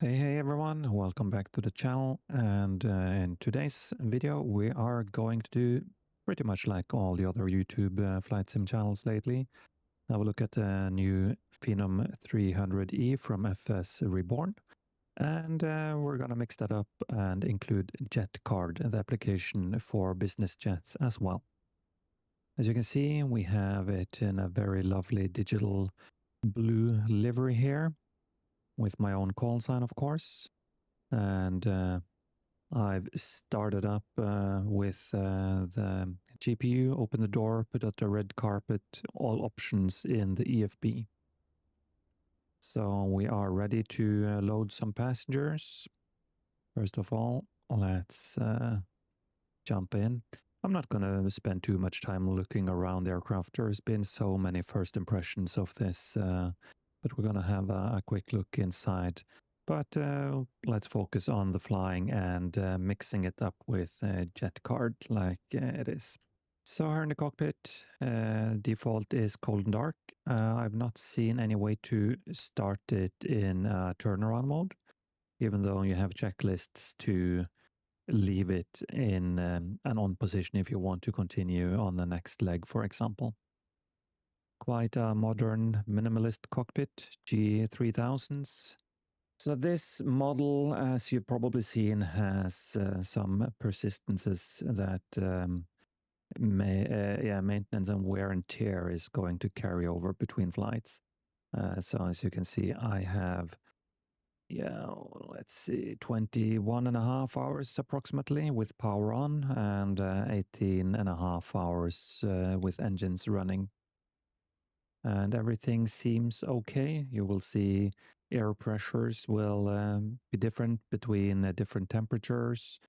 Hey everyone, welcome back to the channel, and in today's video we are going to do pretty much like all the other YouTube flight sim channels lately. Have a look at the new Phenom 300E from FSReborn, and we're gonna mix that up and include JetCard, the application for business jets as well. As you can see, we have it in a very lovely digital blue livery here, with my own call sign, of course. And I've started up with the GPU, open the door, put out the red carpet, all options in the EFB. So we are ready to load some passengers. First of all, let's jump in. I'm not going to spend too much time looking around the aircraft. There's been so many first impressions of this, but we're going to have a quick look inside. But let's focus on the flying and mixing it up with JetCard like it is. So here in the cockpit, default is cold and dark. I've not seen any way to start it in turnaround mode, even though you have checklists to leave it in an on position if you want to continue on the next leg, for example. Quite a modern minimalist cockpit, G3000s. So this model, as you've probably seen, has some persistences that maintenance and wear and tear is going to carry over between flights. So as you can see, I have, let's see, 21.5 hours approximately with power on, and 18.5 hours with engines running. And everything seems okay. You will see air pressures will be different between different temperatures,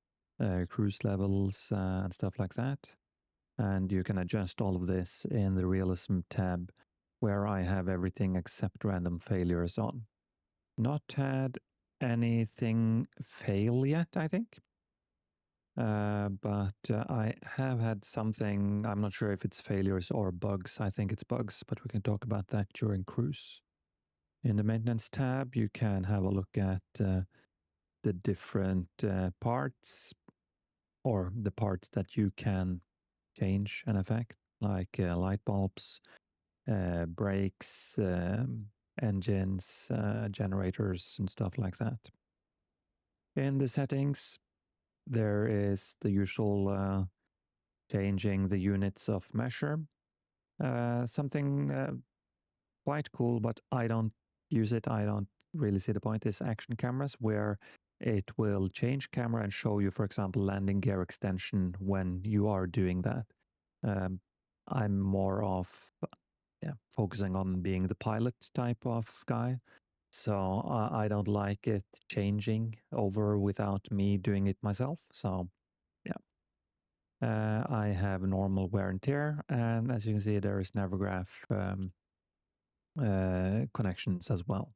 cruise levels, and stuff like that. And you can adjust all of this in the Realism tab, where I have everything except random failures on. Not had anything fail yet, I think. But I have had something. I'm not sure if it's failures or bugs. I think it's bugs, but we can talk about that during cruise. In the maintenance tab, you can have a look at the different parts, or the parts that you can change and affect, like light bulbs, brakes, engines, generators, and stuff like that. In the settings, there is the usual changing the units of measure. Something quite cool, but I don't use it. I don't really see the point, is action cameras, where it will change camera and show you, for example, landing gear extension when you are doing that. I'm more of focusing on being the pilot type of guy. So I don't like it changing over without me doing it myself. So yeah, I have normal wear and tear, and as you can see, there is Navigraph connections as well.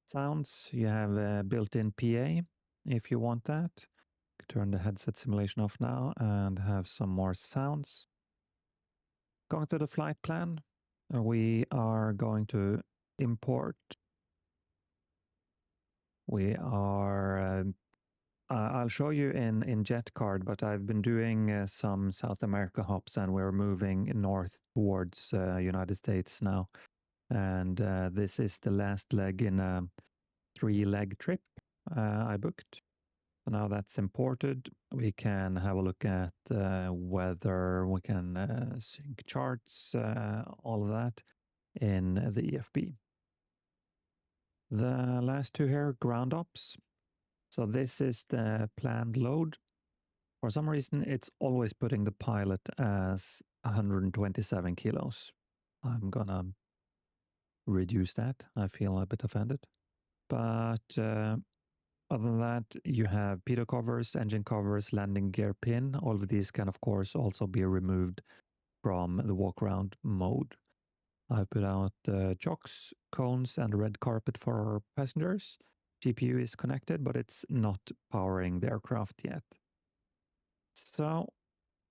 Sounds, you have built-in PA if you want that. Turn the headset simulation off now and have some more sounds. Going to the flight plan, we are going to import. We are, I'll show you in JetCard, but I've been doing some South America hops, and we're moving north towards United States now. And this is the last leg in a 3-leg trip I booked. So now that's imported, we can have a look at whether we can sync charts, all of that in the EFB. The last two here, ground ops. So this is the planned load. For some reason, it's always putting the pilot as 127 kilos. I'm gonna reduce that. I feel a bit offended. But other than that, you have pitot covers, engine covers, landing gear pin. All of these can, of course, also be removed from the walk-around mode. I've put out chocks, cones, and red carpet for our passengers. GPU is connected, but it's not powering the aircraft yet. So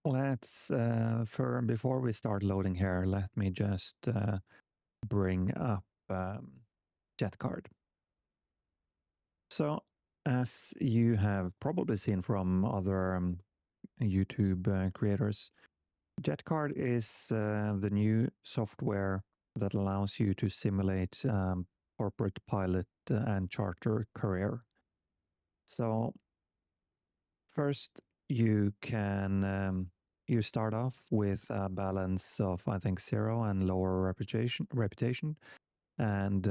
let's, before we start loading here, let me just bring up JetCard. So, as you have probably seen from other YouTube creators, JetCard is the new software that allows you to simulate corporate pilot and charter career. So, first you can you start off with a balance of I think 0 and lower reputation, and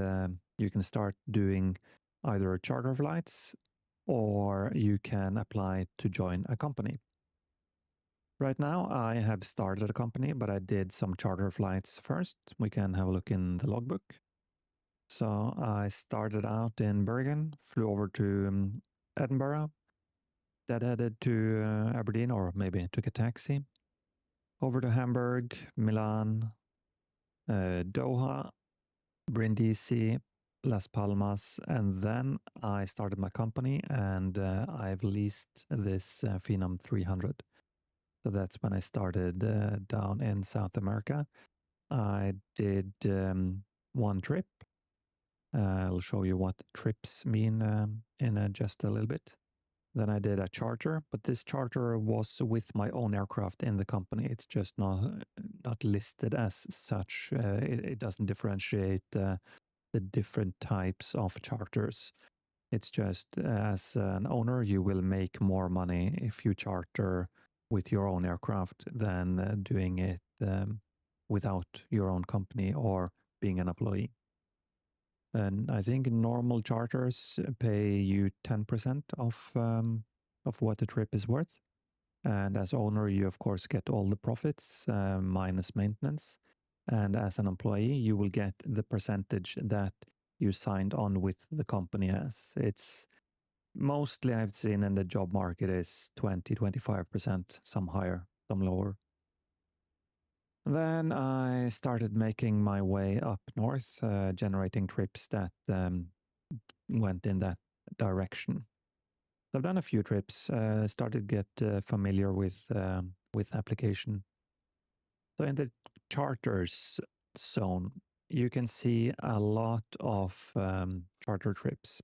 you can start doing either charter flights or you can apply to join a company. Right now I have started a company, but I did some charter flights first. We can have a look in the logbook. So I started out in Bergen, flew over to Edinburgh, then headed to Aberdeen, or maybe took a taxi, over to Hamburg, Milan, Doha, Brindisi, Las Palmas, and then I started my company, and I've leased this Phenom 300. So that's when I started down in South America. I did one trip. I'll show you what trips mean in just a little bit. Then I did a charter, but this charter was with my own aircraft in the company. It's just not listed as such. It doesn't differentiate the different types of charters. It's just as an owner, you will make more money if you charter with your own aircraft than doing it without your own company or being an employee. And I think normal charters pay you 10% of what the trip is worth. And as owner, you of course get all the profits minus maintenance. And as an employee, you will get the percentage that you signed on with the company as. It's mostly I've seen in the job market is 20-25%, some higher, some lower. Then I started making my way up north, generating trips that went in that direction. So I've done a few trips, started to get familiar with application. So in the charters zone, you can see a lot of charter trips.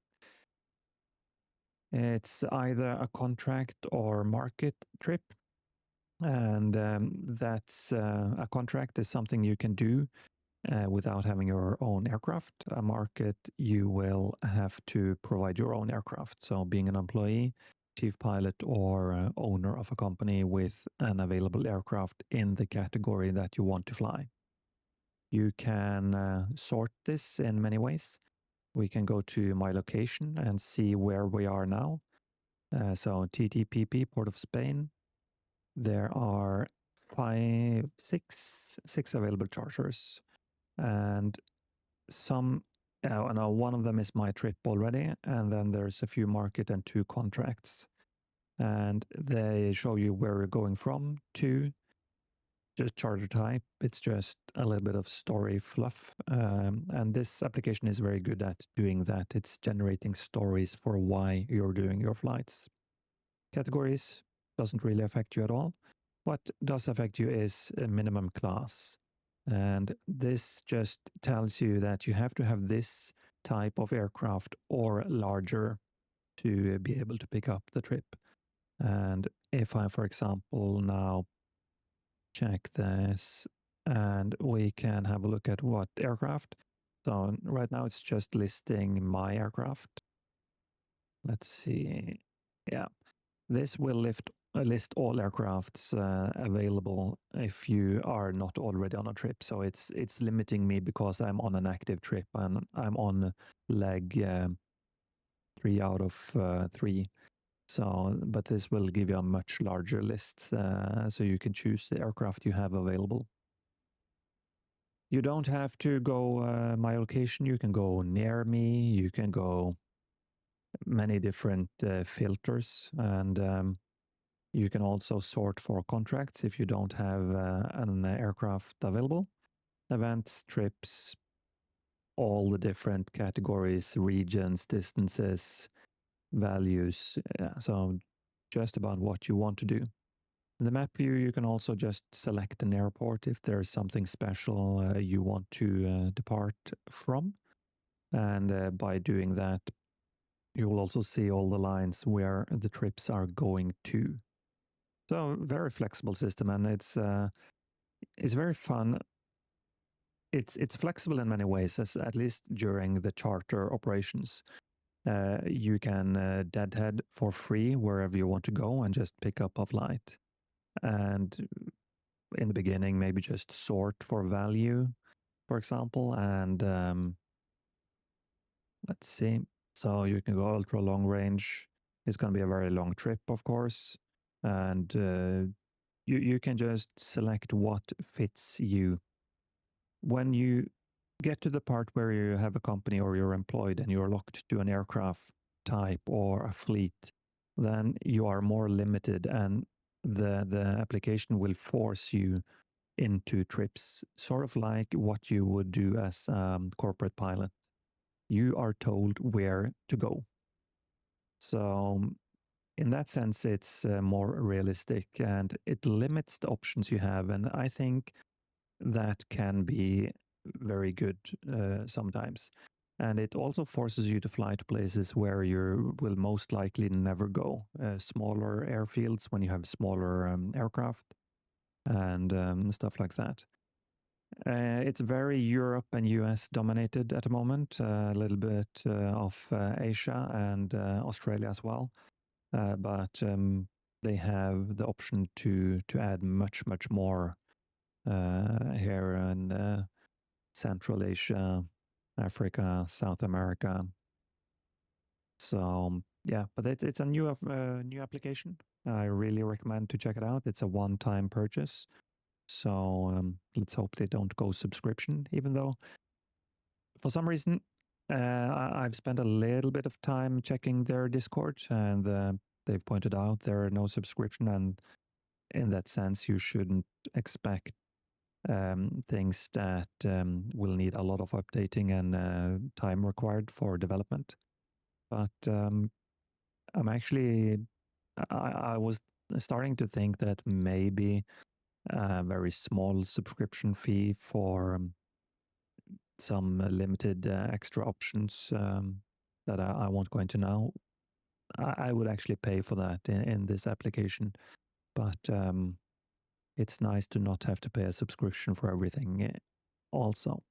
It's either a contract or market trip. And that's a contract is something you can do without having your own aircraft. A market, you will have to provide your own aircraft. So being an employee, chief pilot, or owner of a company with an available aircraft in the category that you want to fly. You can sort this in many ways. We can go to my location and see where we are now. So TTPP, Port of Spain. There are six available charters, and some. Now one of them is my trip already, and then there's a few market and 2 contracts, and they show you where you're going from to. Just charter type. It's just a little bit of story fluff, and this application is very good at doing that. It's generating stories for why you're doing your flights. Categories doesn't really affect you at all. What does affect you is a minimum class. And this just tells you that you have to have this type of aircraft or larger to be able to pick up the trip. And if I, for example, now check this and we can have a look at what aircraft. So right now it's just listing my aircraft. Let's see. Yeah. This will list all aircrafts available if you are not already on a trip. So it's limiting me because I'm on an active trip and I'm on leg 3 out of 3. So, but this will give you a much larger list, so you can choose the aircraft you have available. You don't have to go my location. You can go near me. You can go many different filters, and you can also sort for contracts if you don't have an aircraft available. Events, trips, all the different categories, regions, distances, values. So just about what you want to do. In the map view, you can also just select an airport if there's something special you want to depart from. And by doing that, you will also see all the lines where the trips are going to. So very flexible system, and it's very fun. It's flexible in many ways, as at least during the charter operations. You can deadhead for free wherever you want to go and just pick up a flight. And in the beginning, maybe just sort for value, for example. And let's see. So you can go ultra long range. It's going to be a very long trip, of course. And you can just select what fits you. When you get to the part where you have a company or you're employed and you're locked to an aircraft type or a fleet, then you are more limited, and the application will force you into trips, sort of like what you would do as a corporate pilot. You are told where to go. So in that sense, it's more realistic, and it limits the options you have. And I think that can be very good sometimes. And it also forces you to fly to places where you will most likely never go. Smaller airfields when you have smaller aircraft and stuff like that. It's very Europe and US dominated at the moment, a little bit of Asia and Australia as well. But they have the option to add much more here in Central Asia, Africa, South America. So yeah, but it's a new application. I really recommend to check it out. It's a one-time purchase. So let's hope they don't go subscription, even though for some reason I've spent a little bit of time checking their Discord, and they've pointed out there are no subscription, and in that sense you shouldn't expect things that will need a lot of updating and time required for development. But I'm actually, I was starting to think that maybe a very small subscription fee for some limited extra options that I won't go into now. I would actually pay for that in this application, but it's nice to not have to pay a subscription for everything also.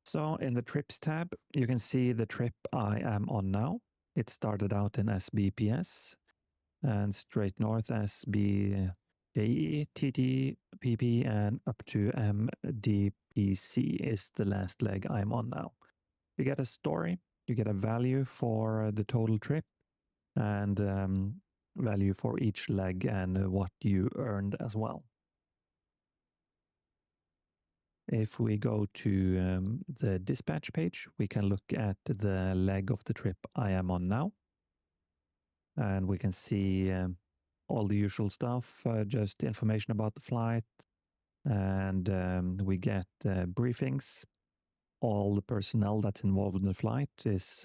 So in the trips tab, you can see the trip I am on now. It started out in SBPS and straight north SB, JE, TT, PP, and up to MDPC is the last leg I'm on now. You get a story, you get a value for the total trip, and value for each leg and what you earned as well. If we go to the dispatch page, we can look at the leg of the trip I am on now. And we can see all the usual stuff, just information about the flight. And we get briefings. All the personnel that's involved in the flight is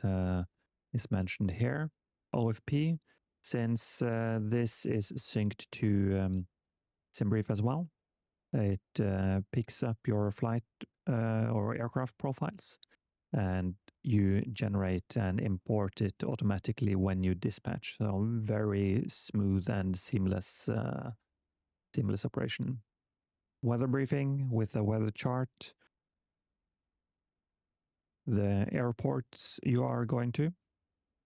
mentioned here. OFP, since this is synced to SimBrief as well, it picks up your flight or aircraft profiles, and you generate and import it automatically when you dispatch. So very smooth and seamless operation. Weather briefing with a weather chart, the airports you are going to,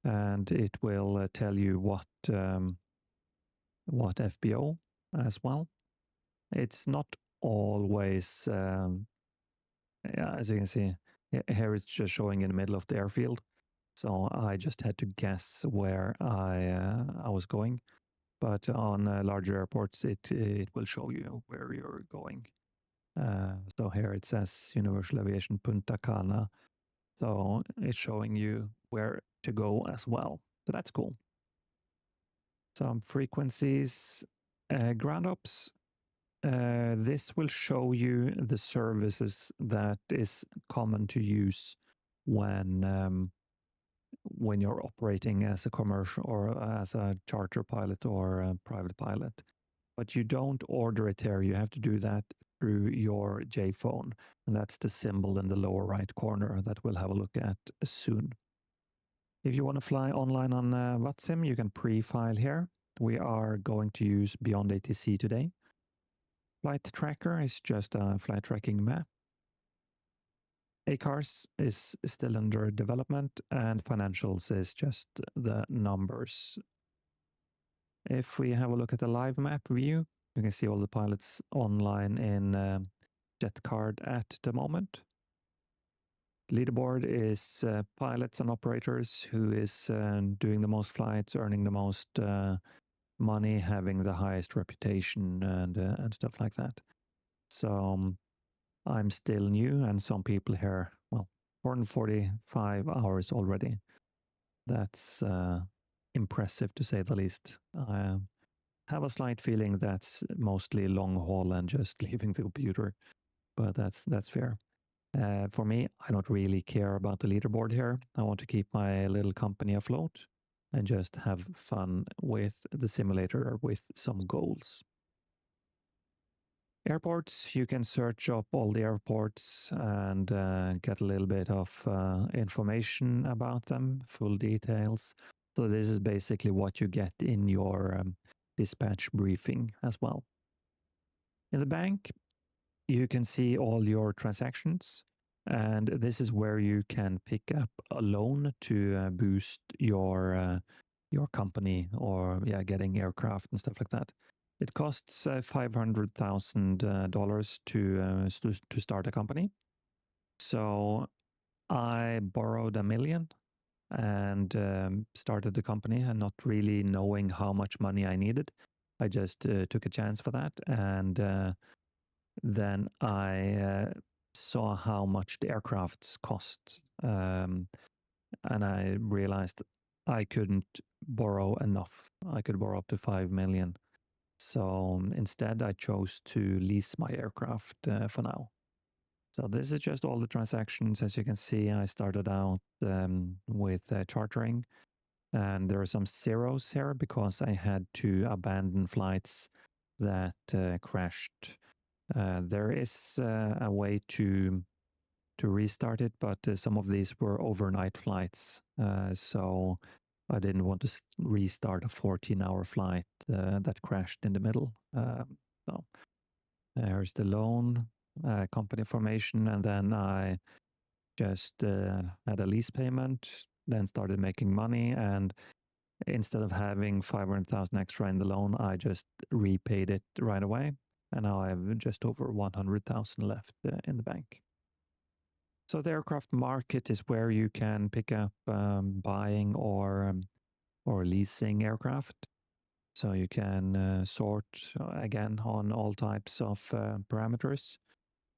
and it will tell you what FBO as well. It's not always, as you can see, here it's just showing in the middle of the airfield. So I just had to guess where I was going. But on larger airports, it will show you where you're going. So here it says Universal Aviation Punta Cana. So it's showing you where to go as well. So that's cool. Some frequencies, ground ops. This will show you the services that is common to use when you're operating as a commercial or as a charter pilot or a private pilot. But you don't order it here. You have to do that through your JPhone. And that's the symbol in the lower right corner that we'll have a look at soon. If you want to fly online on VATSIM, you can pre-file here. We are going to use BeyondATC today. Flight Tracker is just a flight tracking map. ACARS is still under development, and financials is just the numbers. If we have a look at the live map view, you can see all the pilots online in JetCard at the moment. Leaderboard is pilots and operators who is doing the most flights, earning the most money, having the highest reputation, and stuff like that. So I'm still new, and some people here, well, 445 hours already. That's impressive to say the least. I have a slight feeling that's mostly long haul and just leaving the computer, but that's fair. For me, I don't really care about the leaderboard here. I want to keep my little company afloat and just have fun with the simulator with some goals. Airports, you can search up all the airports and get a little bit of information about them, full details. So this is basically what you get in your dispatch briefing as well. In the bank, you can see all your transactions, and this is where you can pick up a loan to boost your company, or getting aircraft and stuff like that. It costs $500,000 to start a company. So I borrowed $1 million and started the company, and not really knowing how much money I needed. I just took a chance for that, and then I saw how much the aircrafts cost, and I realized I couldn't borrow enough. I could borrow up to 5 million. So instead, I chose to lease my aircraft for now. So this is just all the transactions. As you can see, I started out with chartering, and there are some zeros here because I had to abandon flights that crashed. There is a way to restart it, but some of these were overnight flights, so I didn't want to restart a 14-hour flight that crashed in the middle. So there's the loan, company formation, and then I just had a lease payment, then started making money, and instead of having 500,000 extra in the loan, I just repaid it right away. And now I have just over 100,000 left in the bank. So the aircraft market is where you can pick up buying or leasing aircraft. So you can sort again on all types of parameters,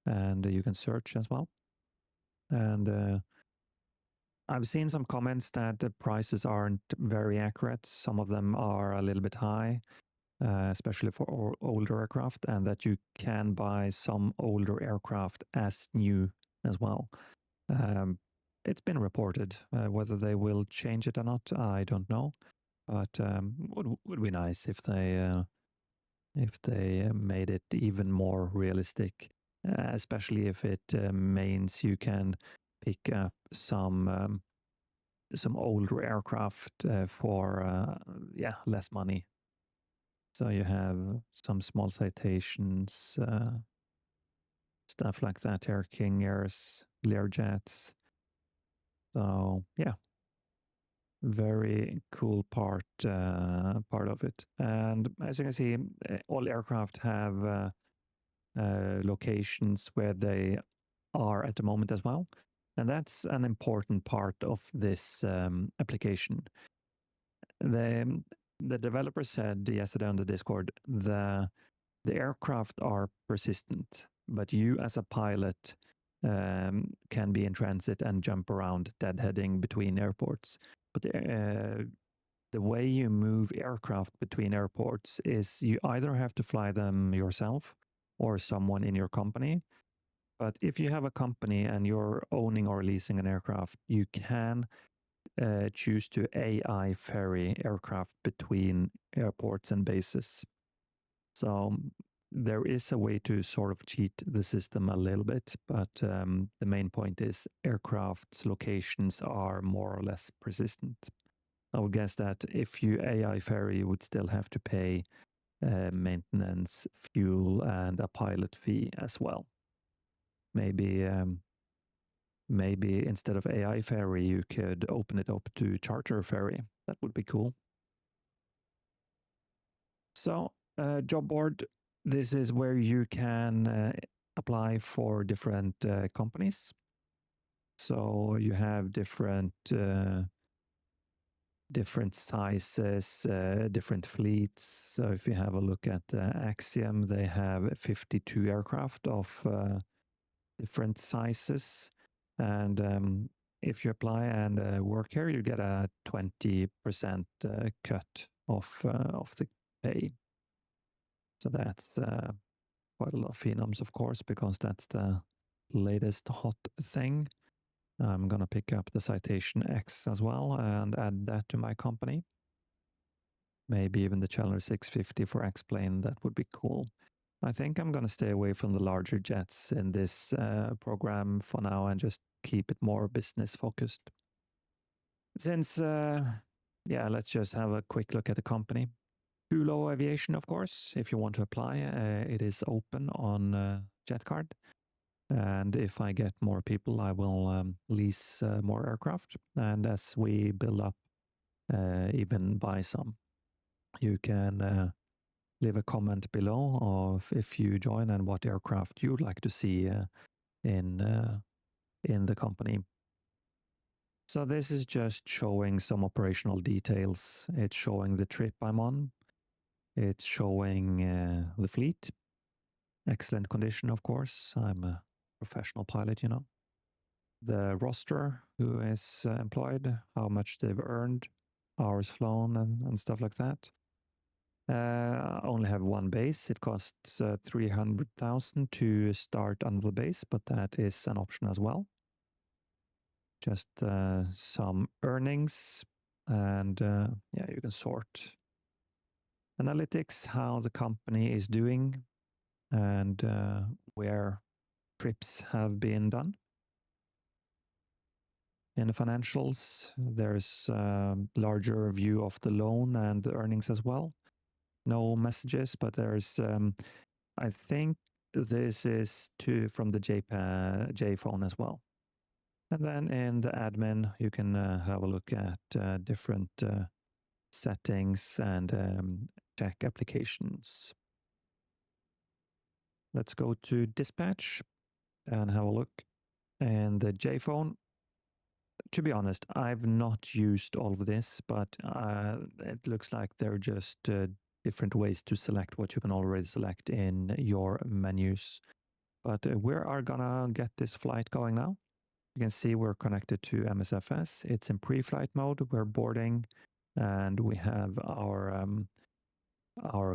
and you can search as well. And I've seen some comments that the prices aren't very accurate. Some of them are a little bit high, especially for older aircraft, and that you can buy some older aircraft as new as well. It's been reported. Whether they will change it or not, I don't know. But would be nice if they made it even more realistic, especially if it means you can pick up some older aircraft for less money. So you have some small citations, stuff like that, Air King Airs, Learjets. So yeah, very cool part of it. And as you can see, all aircraft have locations where they are at the moment as well. And that's an important part of this application. The developer said yesterday on the Discord, the aircraft are persistent, but you as a pilot can be in transit and jump around, deadheading between airports. But the way you move aircraft between airports is you either have to fly them yourself or someone in your company. But if you have a company and you're owning or leasing an aircraft, you can choose to AI ferry aircraft between airports and bases. So there is a way to sort of cheat the system a little bit, but the main point is aircraft's locations are more or less persistent. I would guess that if you AI ferry, you would still have to pay maintenance, fuel, and a pilot fee as well. Maybe instead of AI ferry, you could open it up to charter ferry. That would be cool. So job board, this is where you can apply for different companies. So you have different sizes, different fleets. So if you have a look at Axiom, they have 52 aircraft of different sizes. And if you apply and work here, you get a 20% cut of the pay. So that's quite a lot of phenoms, of course, because that's the latest hot thing. I'm going to pick up the Citation X as well and add that to my company. Maybe even the Challenger 650 for X-Plane, that would be cool. I think I'm going to stay away from the larger jets in this program for now and just keep it more business focused. Since, yeah, let's just have a quick look at the company. Tulo Aviation, of course, if you want to apply, it is open on JetCard. And if I get more people, I will lease more aircraft. And as we build up, even buy some. You can leave a comment below of if you join and what aircraft you'd like to see in the company. So this is just showing some operational details. It's showing the trip I'm on. It's showing the fleet. Excellent condition, of course. I'm a professional pilot, you know. The roster, who is employed, how much they've earned, hours flown, and stuff like that. I only have one base. It costs 300,000 to start under the base, but that is an option as well. Just some earnings, and yeah, you can sort analytics, how the company is doing, and where trips have been done. In the financials, there's a larger view of the loan and the earnings as well. No messages, but there's, I think this is from the J phone as well. And then in the admin, you can have a look at different settings and check applications. Let's go to dispatch and have a look. And the J phone, to be honest, I've not used all of this, but it looks like they're just different ways to select what you can already select in your menus. But we are gonna get this flight going now. You can see we're connected to MSFS. It's in pre-flight mode. We're boarding, and we have our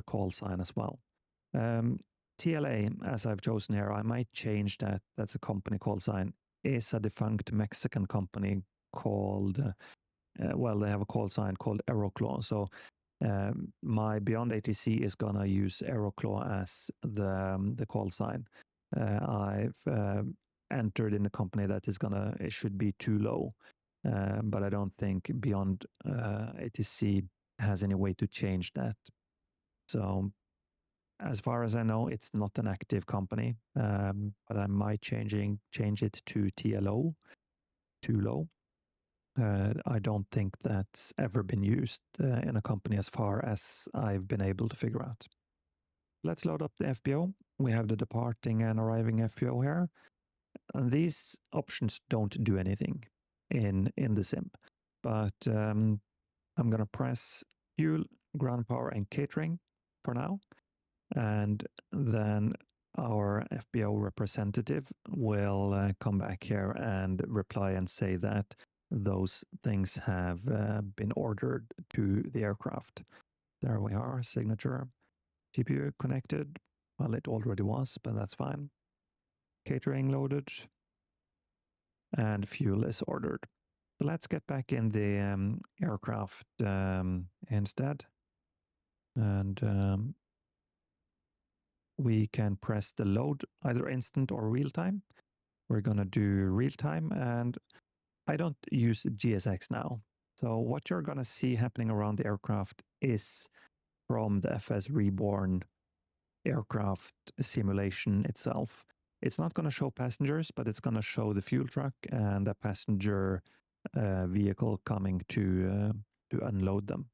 call sign as well. TLA, as I've chosen here, I might change that. That's a company call sign. Is a defunct Mexican company called, well, they have a call sign called Aeroclaw. So my BeyondATC is gonna use Aeroclaw as the call sign. I've entered in a company that is it should be too low, but I don't think BeyondATC has any way to change that. So as far as I know, it's not an active company, but I might change it to TLO, too low. I don't think that's ever been used in a company as far as I've been able to figure out. Let's load up the FBO. We have the departing and arriving FBO here. And these options don't do anything in the sim. But I'm going to press fuel, ground power, and catering for now. And then our FBO representative will come back here and reply and say that those things have been ordered to the aircraft. There we are, signature. GPU connected. Well, it already was, but that's fine. Catering loaded. And fuel is ordered. So let's get back in the aircraft instead. And we can press the load, either instant or real time. We're going to do real time, and I don't use GSX now. So what you're going to see happening around the aircraft is from the FSReborn aircraft simulation itself. It's not going to show passengers, but it's going to show the fuel truck and a passenger vehicle coming to unload them.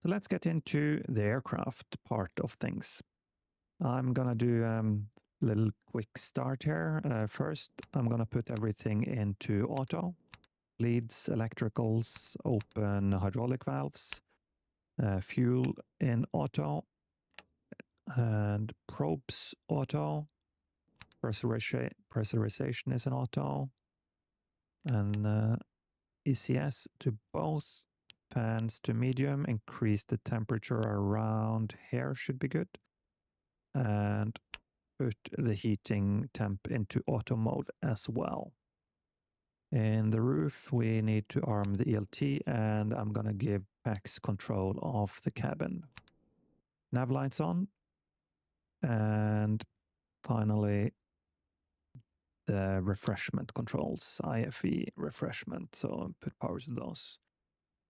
So let's get into the aircraft part of things. I'm going to do a little quick start here. First, I'm going to put everything into auto. Leads, electricals, open hydraulic valves, fuel in auto, and probes auto, pressurization is in auto, and ECS to both, fans to medium, increase the temperature around here should be good, and put the heating temp into auto mode as well. In the roof, we need to arm the ELT, and I'm going to give PAX control of the cabin. Nav lights on, and finally the refreshment controls, IFE refreshment, so put power to those.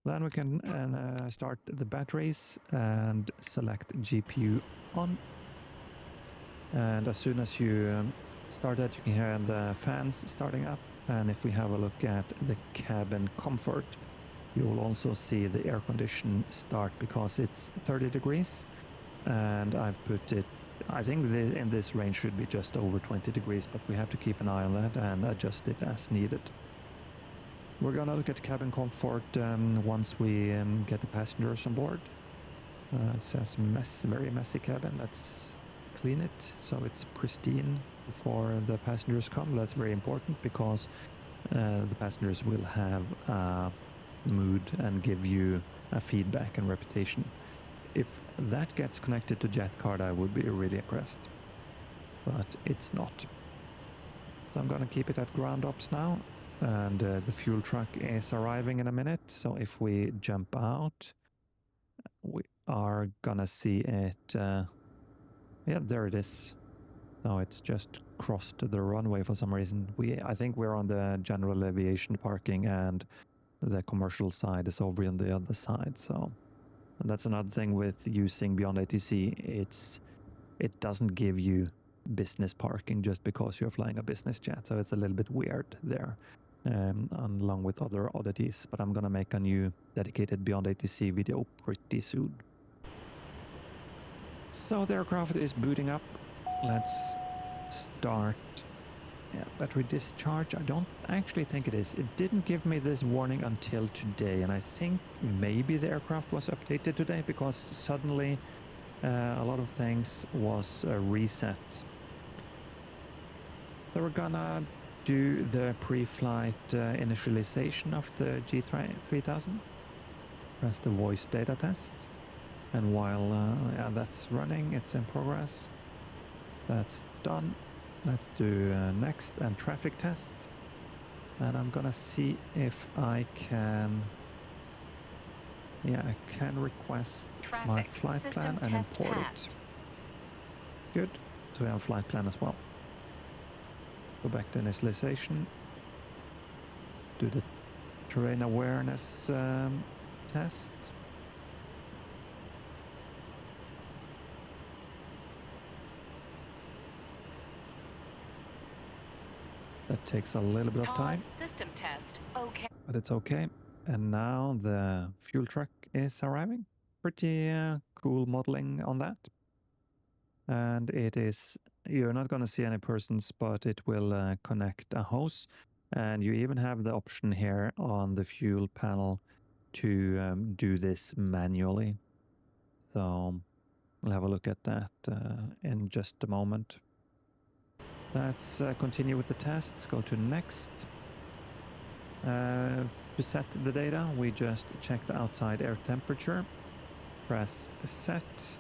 Then we can start the batteries and select GPU on. And as soon as you start that, you can hear the fans starting up. And if we have a look at the cabin comfort, you will also see the air condition start because it's 30 degrees. And I've put it, I think in this range should be just over 20 degrees, but we have to keep an eye on that and adjust it as needed. We're going to look at cabin comfort once we get the passengers on board. It says very messy cabin. Let's clean it so it's pristine before the passengers come. That's very important because the passengers will have a mood and give you a feedback and reputation. If that gets connected to JetCard, I would be really impressed, but it's not. So I'm going to keep it at ground ops now, and the fuel truck is arriving in a minute. So if we jump out, we are going to see it. Yeah, there it is. No, it's just crossed the runway for some reason. I think we're on the general aviation parking, and the commercial side is over on the other side. So and that's another thing with using BeyondATC. It doesn't give you business parking just because you're flying a business jet. So it's a little bit weird there, along with other oddities. But I'm gonna make a new dedicated BeyondATC video pretty soon. So the aircraft is booting up. Let's start. Yeah, battery discharge. I don't actually think it is. It didn't give me this warning until today, and I think maybe the aircraft was updated today because suddenly a lot of things was reset. So we're gonna do the pre-flight initialization of the G3000. Press the voice data test, and while yeah, that's running, it's in progress. That's done. Let's do next and traffic test, and I'm gonna see if I can, yeah, I can request traffic my flight plan and import passed. It. Good, so we have a flight plan as well. Go back to initialization, do the terrain awareness test. That takes a little bit of time. System test. Okay. But it's okay. And now the fuel truck is arriving. Pretty cool modeling on that. And it is, you're not going to see any persons, but it will connect a hose. And you even have the option here on the fuel panel to do this manually. So we'll have a look at that in just a moment. Let's continue with the tests. Go to next. To set the data, we just check the outside air temperature. Press set.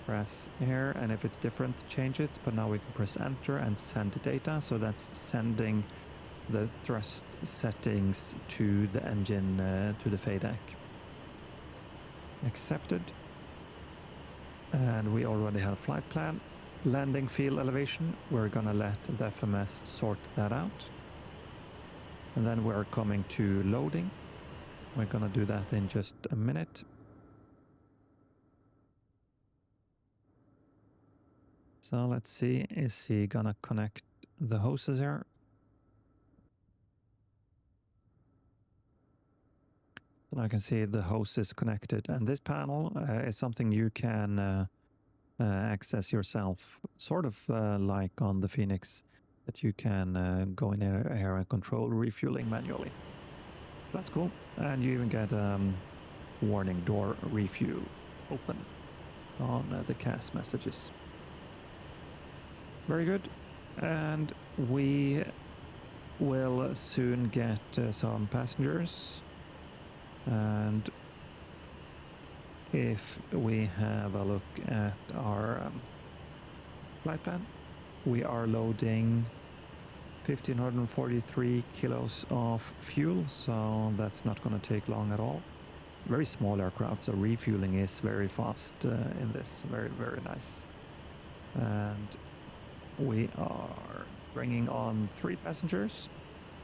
Press air, and if it's different, change it. But now we can press enter and send the data. So that's sending the thrust settings to the engine, to the FADEC. Accepted. And we already have a flight plan. landing field elevation. We're gonna let the FMS sort that out. And then we're coming to loading. We're gonna do that in just a minute. So let's see, is he gonna connect the hoses here? And I can see the hose is connected, and this panel is something you can access yourself, sort of like on the Phoenix, that you can go in here and control refueling manually. That's cool. And you even get warning door refuel open on the CAS messages. Very good. And we will soon get some passengers. And if we have a look at our flight plan, we are loading 1,543 kilos of fuel, so that's not going to take long at all. Very small aircraft, so refueling is very fast in this. Very, very nice. And we are bringing on 3 passengers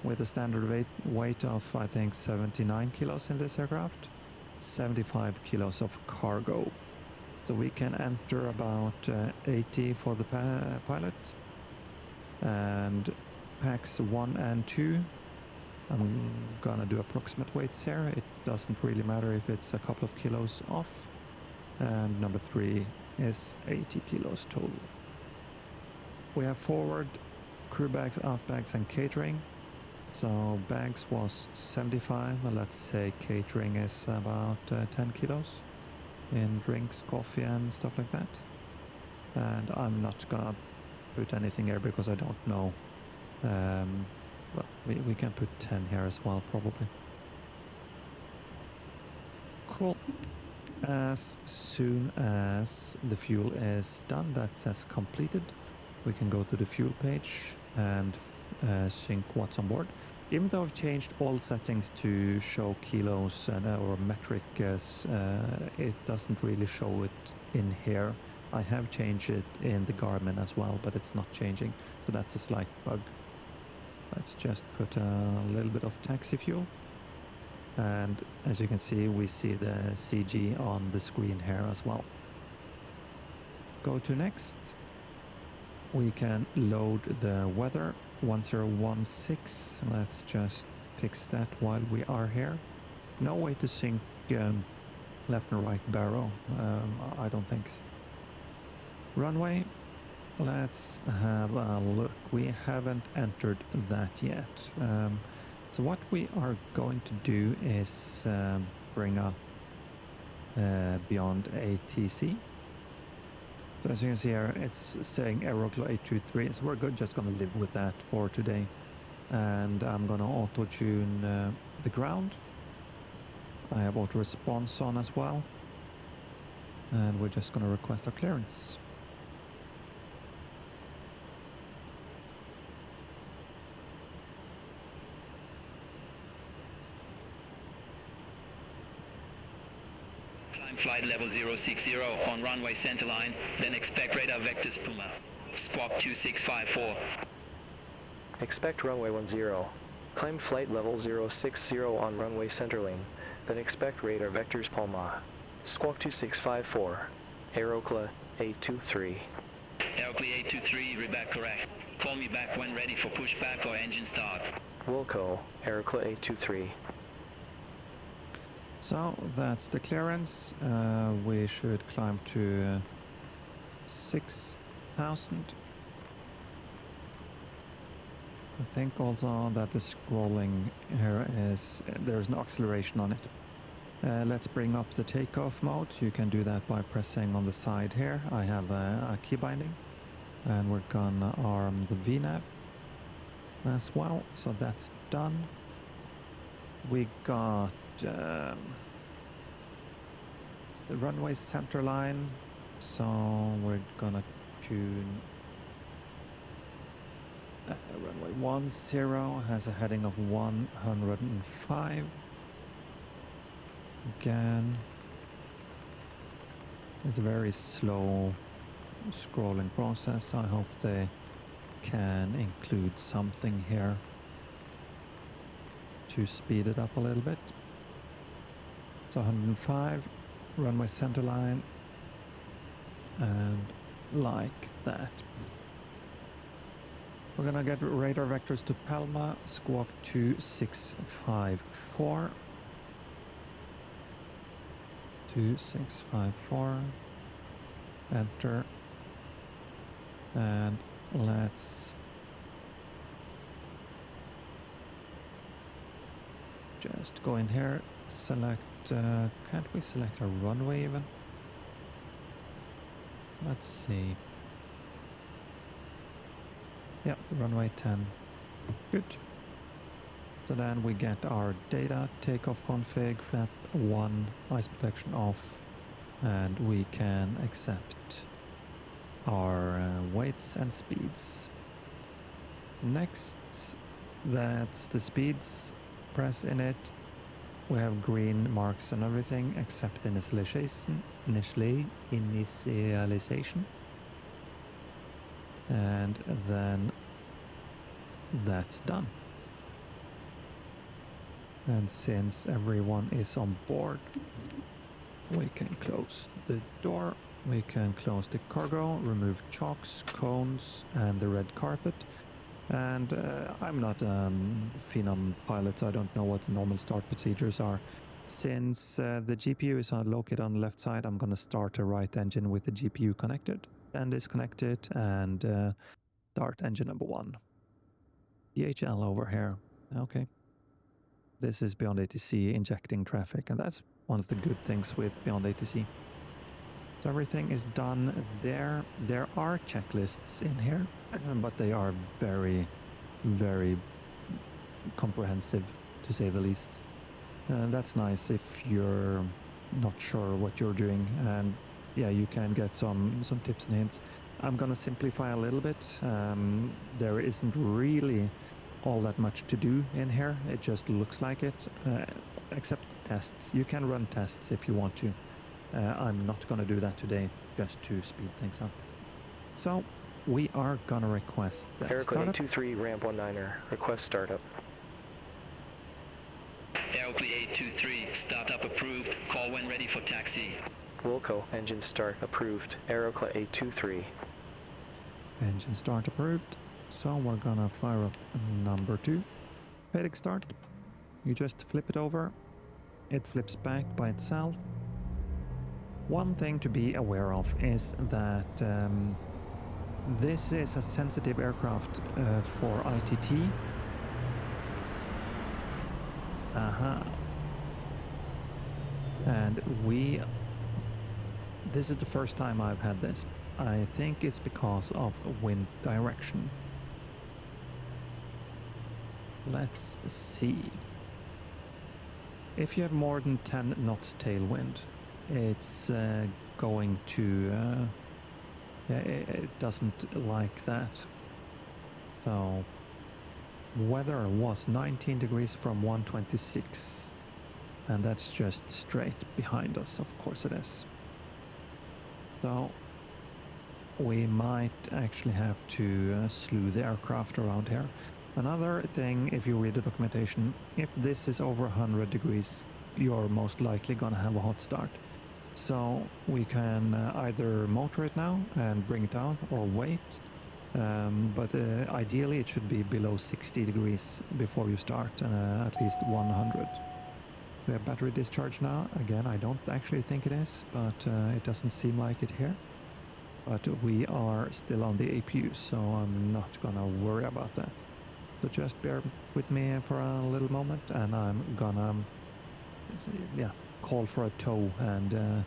with a standard weight of, I think, 79 kilos in this aircraft, 75 kilos of cargo. So we can enter about 80 for the pilot. And packs 1 and 2, I'm gonna do approximate weights here. It doesn't really matter if it's a couple of kilos off. And number 3 is 80 kilos total. We have forward, crew bags, aft bags, and catering. So bags was 75, and let's say catering is about 10 kilos in drinks, coffee, and stuff like that. And I'm not gonna put anything here because I don't know. Well, we can put 10 here as well, probably. Cool. As soon as the fuel is done, that says completed, we can go to the fuel page and sync what's on board. Even though I've changed all settings to show kilos and or metric, it doesn't really show it in here. I have changed it in the Garmin as well, but it's not changing, so that's a slight bug. Let's just put a little bit of taxi fuel. And as you can see, we see the CG on the screen here as well. Go to next. We can load the weather 1016. Let's just fix that while we are here. No way to sync left and right barrow, I don't think so. Runway, let's have a look. We haven't entered that yet. So what we are going to do is bring up BeyondATC. So as you can see here, it's saying Aeroclo 823, so we're good, just gonna live with that for today. And I'm gonna auto-tune the ground. I have auto-response on as well. And we're just gonna request our clearance. Flight level 060 on runway centerline, then expect radar vectors Puma. Squawk 2654. Expect runway 10. Climb flight level 060 on runway centerline, then expect radar vectors Puma. Squawk 2654. Aerocla 823. Aerocla 823, read back correct. Call me back when ready for pushback or engine start. Wilco, Aerocla 823. So that's the clearance. We should climb to 6,000. I think also that the scrolling here is, there's no acceleration on it. Let's bring up the takeoff mode. You can do that by pressing on the side here. I have a key binding, and we're gonna arm the VNAV as well. So that's done. We got it's the runway center line, so we're gonna tune runway 10 has a heading of 105. Again, it's very slow scrolling process. I hope they can include something here to speed it up a little bit. So 105, runway center line, and like that. We're gonna get radar vectors to Palma, squawk 2654. 2654, enter, and let's just go in here, select, can't we select a runway even? Let's see. Yeah, runway 10. Good. So then we get our data, takeoff config, flap 1, ice protection off, and we can accept our weights and speeds. Next, that's the speeds. Press in it. We have green marks and everything except initialization. And then that's done. And since everyone is on board, we can close the door, we can close the cargo, remove chocks, cones, and the red carpet. And I'm not a Phenom pilot, so I don't know what the normal start procedures are. Since the GPU is located on the left side, I'm going to start a right engine with the GPU connected and disconnected, and start engine number 1. DHL over here. Okay. This is BeyondATC injecting traffic, and that's one of the good things with BeyondATC. So everything is done there. There are checklists in here, but they are very, very comprehensive, to say the least. That's nice if you're not sure what you're doing, and yeah, you can get some tips and hints. I'm gonna simplify a little bit. There isn't really all that much to do in here. It just looks like it, except tests. You can run tests if you want to. I'm not gonna do that today, just to speed things up. So we are gonna request that Aeroplane 823, ramp 19er, request startup. Aeroplane 823, startup approved. Call when ready for taxi. Wilco, engine start approved. Aeroplane 823. Engine start approved. So we're gonna fire up number 2. FedEx start. You just flip it over. It flips back by itself. One thing to be aware of is that this is a sensitive aircraft for ITT. And this is the first time I've had this. I think it's because of wind direction. Let's see. If you have more than 10 knots tailwind, it's going to it doesn't like that. So weather was 19 degrees from 126, and that's just straight behind us. Of course it is. So we might actually have to slew the aircraft around here. Another thing, if you read the documentation, if this is over 100 degrees, you're most likely gonna have a hot start. So we can either motor it now and bring it down, or wait. But ideally it should be below 60 degrees before you start, at least 100. We have battery discharge now. Again, I don't actually think it is, but it doesn't seem like it here. But we are still on the APU, so I'm not gonna worry about that. So just bear with me for a little moment, and I'm gonna call for a tow and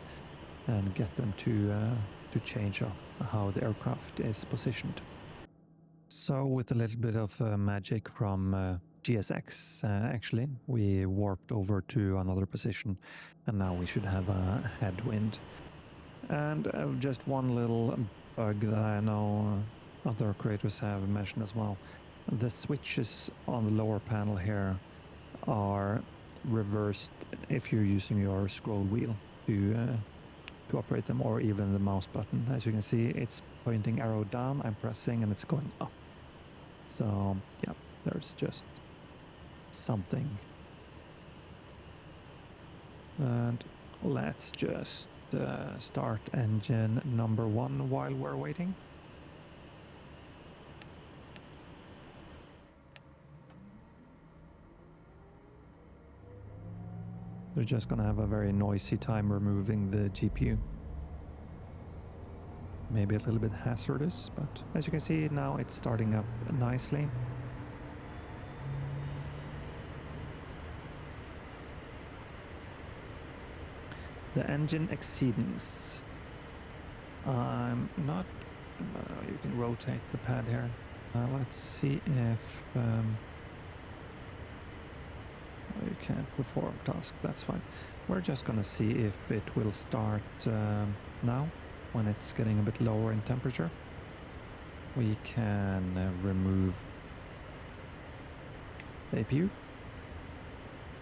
get them to change up how the aircraft is positioned. So with a little bit of magic from GSX, actually, we warped over to another position, and now we should have a headwind. And just one little bug that I know other creators have mentioned as well. The switches on the lower panel here are reversed if you're using your scroll wheel to operate them, or even the mouse button. As you can see, it's pointing arrow down, I'm pressing, and it's going up. So yeah, there's just something. And let's just start engine number 1 while we're waiting. We're just gonna have a very noisy time removing the GPU. Maybe a little bit hazardous, but as you can see now it's starting up nicely. The engine exceedance. I'm not... you can rotate the pad here. Let's see if... you can't perform task, that's fine. We're just gonna see if it will start now, when it's getting a bit lower in temperature. We can remove APU,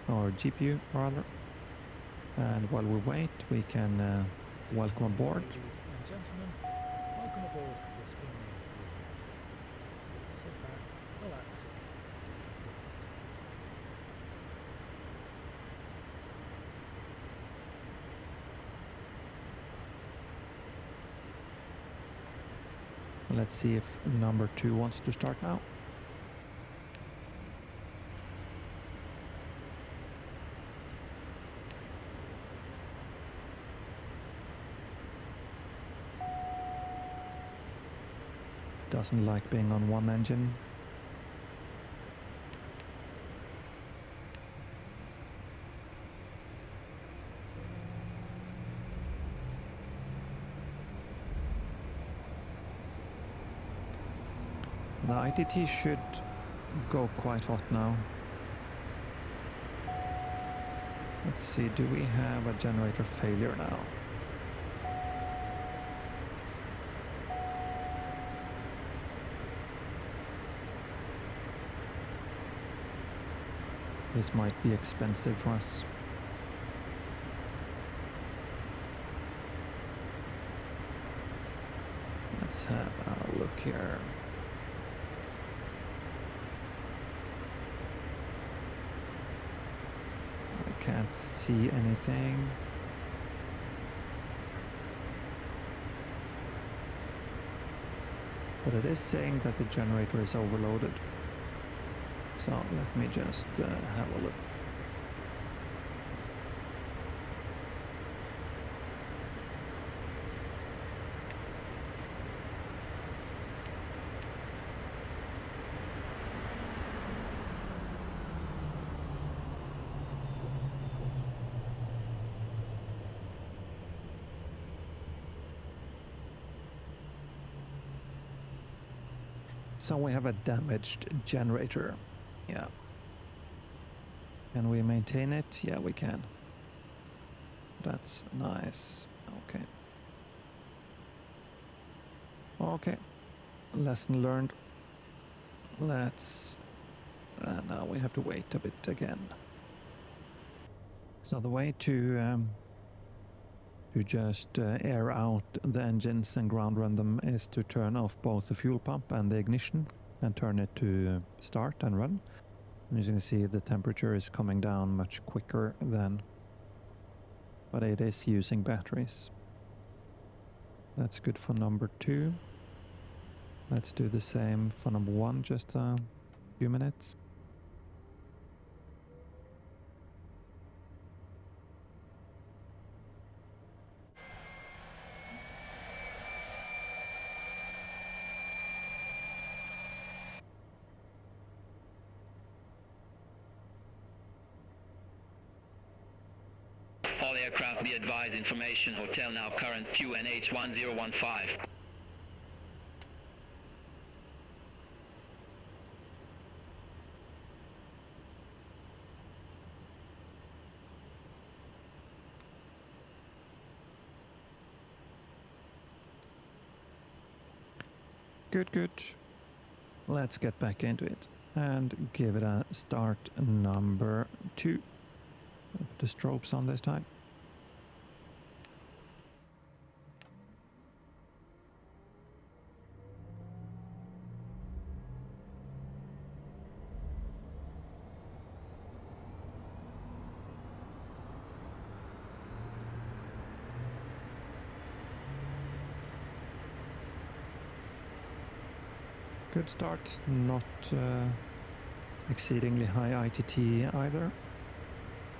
or GPU rather. And while we wait, we can welcome aboard. Ladies and gentlemen, welcome aboard this Phenom 300. Sit back, relax, and enjoy the flight. Let's see if number 2 wants to start now. Doesn't like being on one engine. The ITT should go quite hot now. Let's see, do we have a generator failure now? This might be expensive for us. Let's have a look here. I can't see anything. But it is saying that the generator is overloaded. So let me just have a look. So we have a damaged generator. Yeah. Can we maintain it? Yeah, we can. That's nice. Okay. Okay. Lesson learned. Let's... now we have to wait a bit again. So the way to just air out the engines and ground run them is to turn off both the fuel pump and the ignition and turn it to start and run. And as you can see, the temperature is coming down much quicker than, but it is using batteries. That's good for number 2. Let's do the same for number 1, just a few minutes. All aircraft be advised, information, hotel now current QNH 1015. Good, good. Let's get back into it and give it a start number 2. Put the strobes on this time. Good start, not exceedingly high ITT either.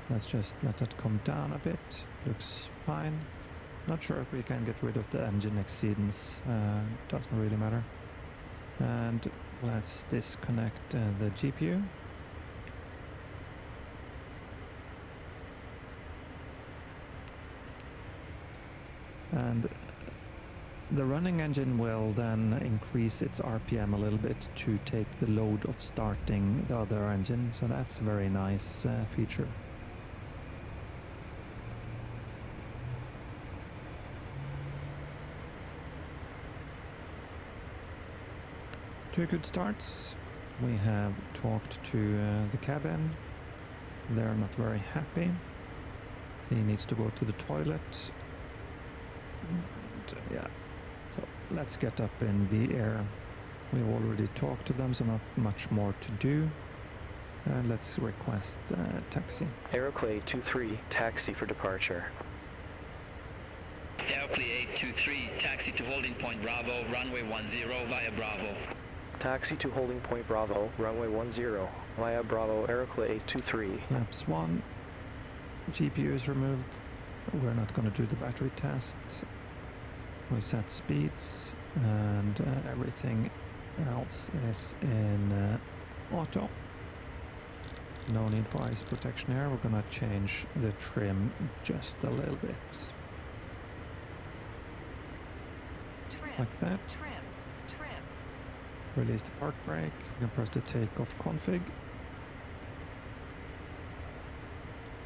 Let's just let that come down a bit. Looks fine. Not sure if we can get rid of the engine exceedance. Doesn't really matter. And let's disconnect the GPU. And the running engine will then increase its RPM a little bit to take the load of starting the other engine. So that's a very nice feature. Two good starts. We have talked to the cabin. They're not very happy. He needs to go to the toilet. And, yeah, so let's get up in the air. We've already talked to them, so not much more to do. Let's request taxi. Aeroclay 23, taxi for departure. Aeroclay 823, taxi to holding point Bravo, runway 10 via Bravo. Taxi to holding point Bravo, runway 10, via Bravo, Aeroclay 823. Flaps 1. GPU is removed. We're not going to do the battery tests. We set speeds and everything else is in auto. No need for ice protection here. We're going to change the trim just a little bit. Trim. Like that. Trim. Release the park brake. You can press the takeoff config.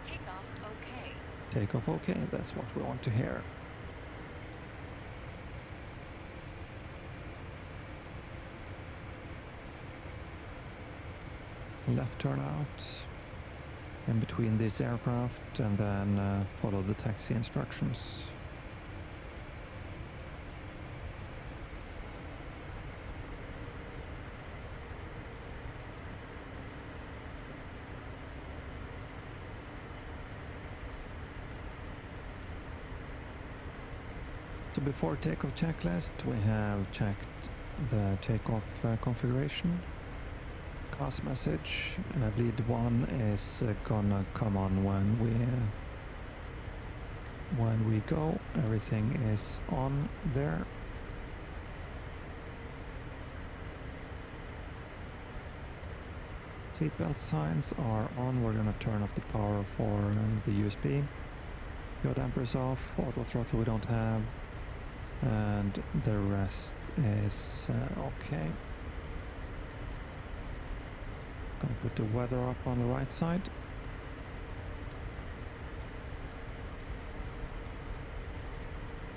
Takeoff okay. Takeoff OK. That's what we want to hear. Left turn out in between this aircraft and then follow the taxi instructions. So before takeoff checklist, we have checked the takeoff configuration. Class message, bleed 1 is gonna come on when we go. Everything is on there. Seatbelt signs are on. We're gonna turn off the power for the USB. Yaw dampers off. Auto throttle we don't have. And the rest is okay. Gonna put the weather up on the right side.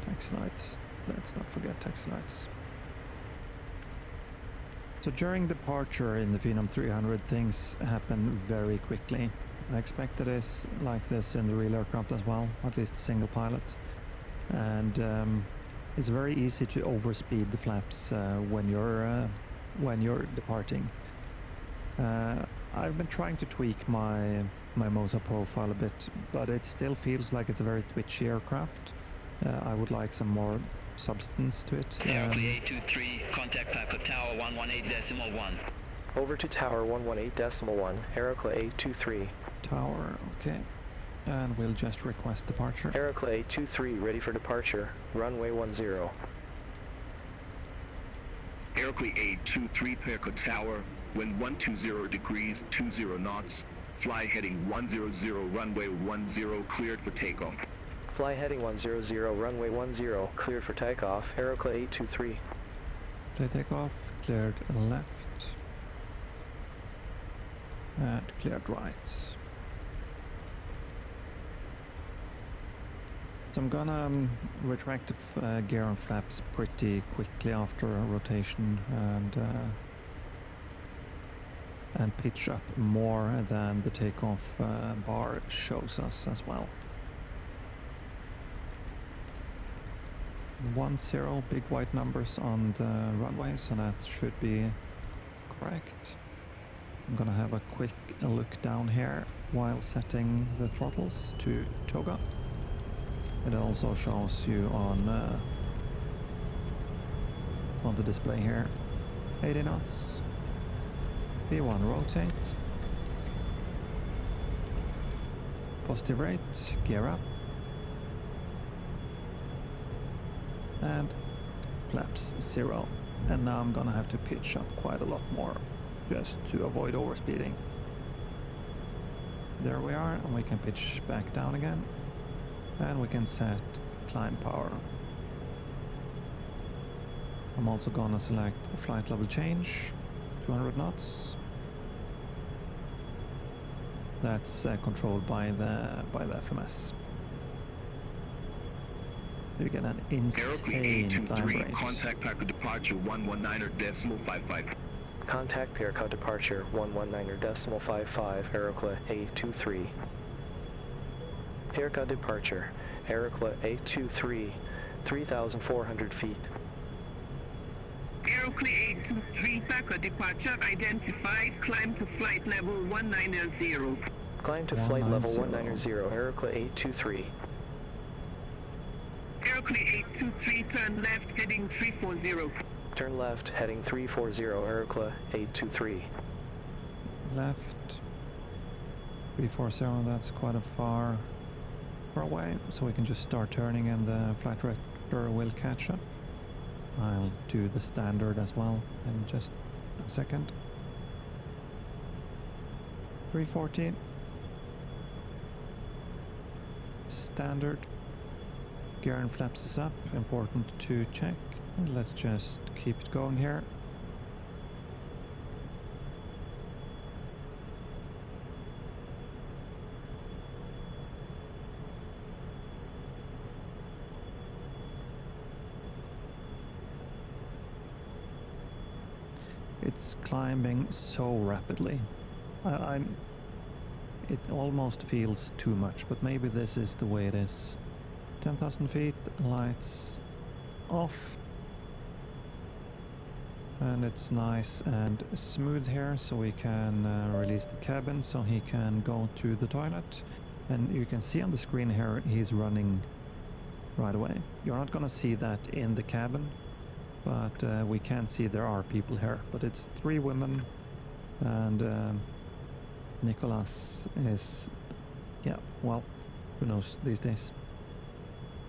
Taxi lights. Let's not forget taxi lights. So during departure in the Phenom 300, things happen very quickly. I expected this like this in the real aircraft as well, at least single pilot. And it's very easy to overspeed the flaps when you're departing. I've been trying to tweak my Moza profile a bit, but it still feels like it's a very twitchy aircraft. I would like some more substance to it. Aeroclay 823, contact Packet Tower 118.1. Over to Tower 118.1, Aeroclay 823. Tower, okay. And we'll just request departure. Aeroclay 823, ready for departure, runway 10. Aeroclay 823, Packet Tower, wind 120 degrees, 20 knots, fly heading 100, runway 10, cleared for takeoff. Fly heading 100, runway 10, cleared for takeoff, Aeroclay 823. Clear takeoff, cleared left, and cleared right. So I'm gonna retract the gear and flaps pretty quickly after a rotation and pitch up more than the takeoff bar shows us as well. 10, big white numbers on the runway, so that should be correct. I'm gonna have a quick look down here while setting the throttles to toga. It also shows you on the display here. 80 knots. B1 rotate. Positive rate, gear up. And flaps 0. And now I'm gonna have to pitch up quite a lot more just to avoid overspeeding. There we are, and we can pitch back down again. And we can set climb power. I'm also gonna select a flight level change, 200 knots. That's controlled by the FMS. You get an insane climb rate. Contact packet departure 119.55. Contact Piercot departure 119.55 Aerocla A23. Piercot departure Aerocla A23, 3,400 feet. Aerocla 823 packet departure identified. Climb to flight level 190. Climb to flight level 190 Aerocla 823. Aerocla 823 turn left heading 340. Turn left heading 340 Aerocla 823. Left 340, that's quite a far away, so we can just start turning and the flight director will catch up. I'll do the standard as well in just a second. 340. Standard. Gear and flaps is up, important to check. Let's just keep it going here. It's climbing so rapidly. It almost feels too much, but maybe this is the way it is. 10,000 feet, lights off. And it's nice and smooth here, so we can release the cabin so he can go to the toilet. And you can see on the screen here, he's running right away. You're not gonna see that in the cabin, but we can see there are people here. But it's 3 women, and Nicholas is, yeah, well, who knows these days.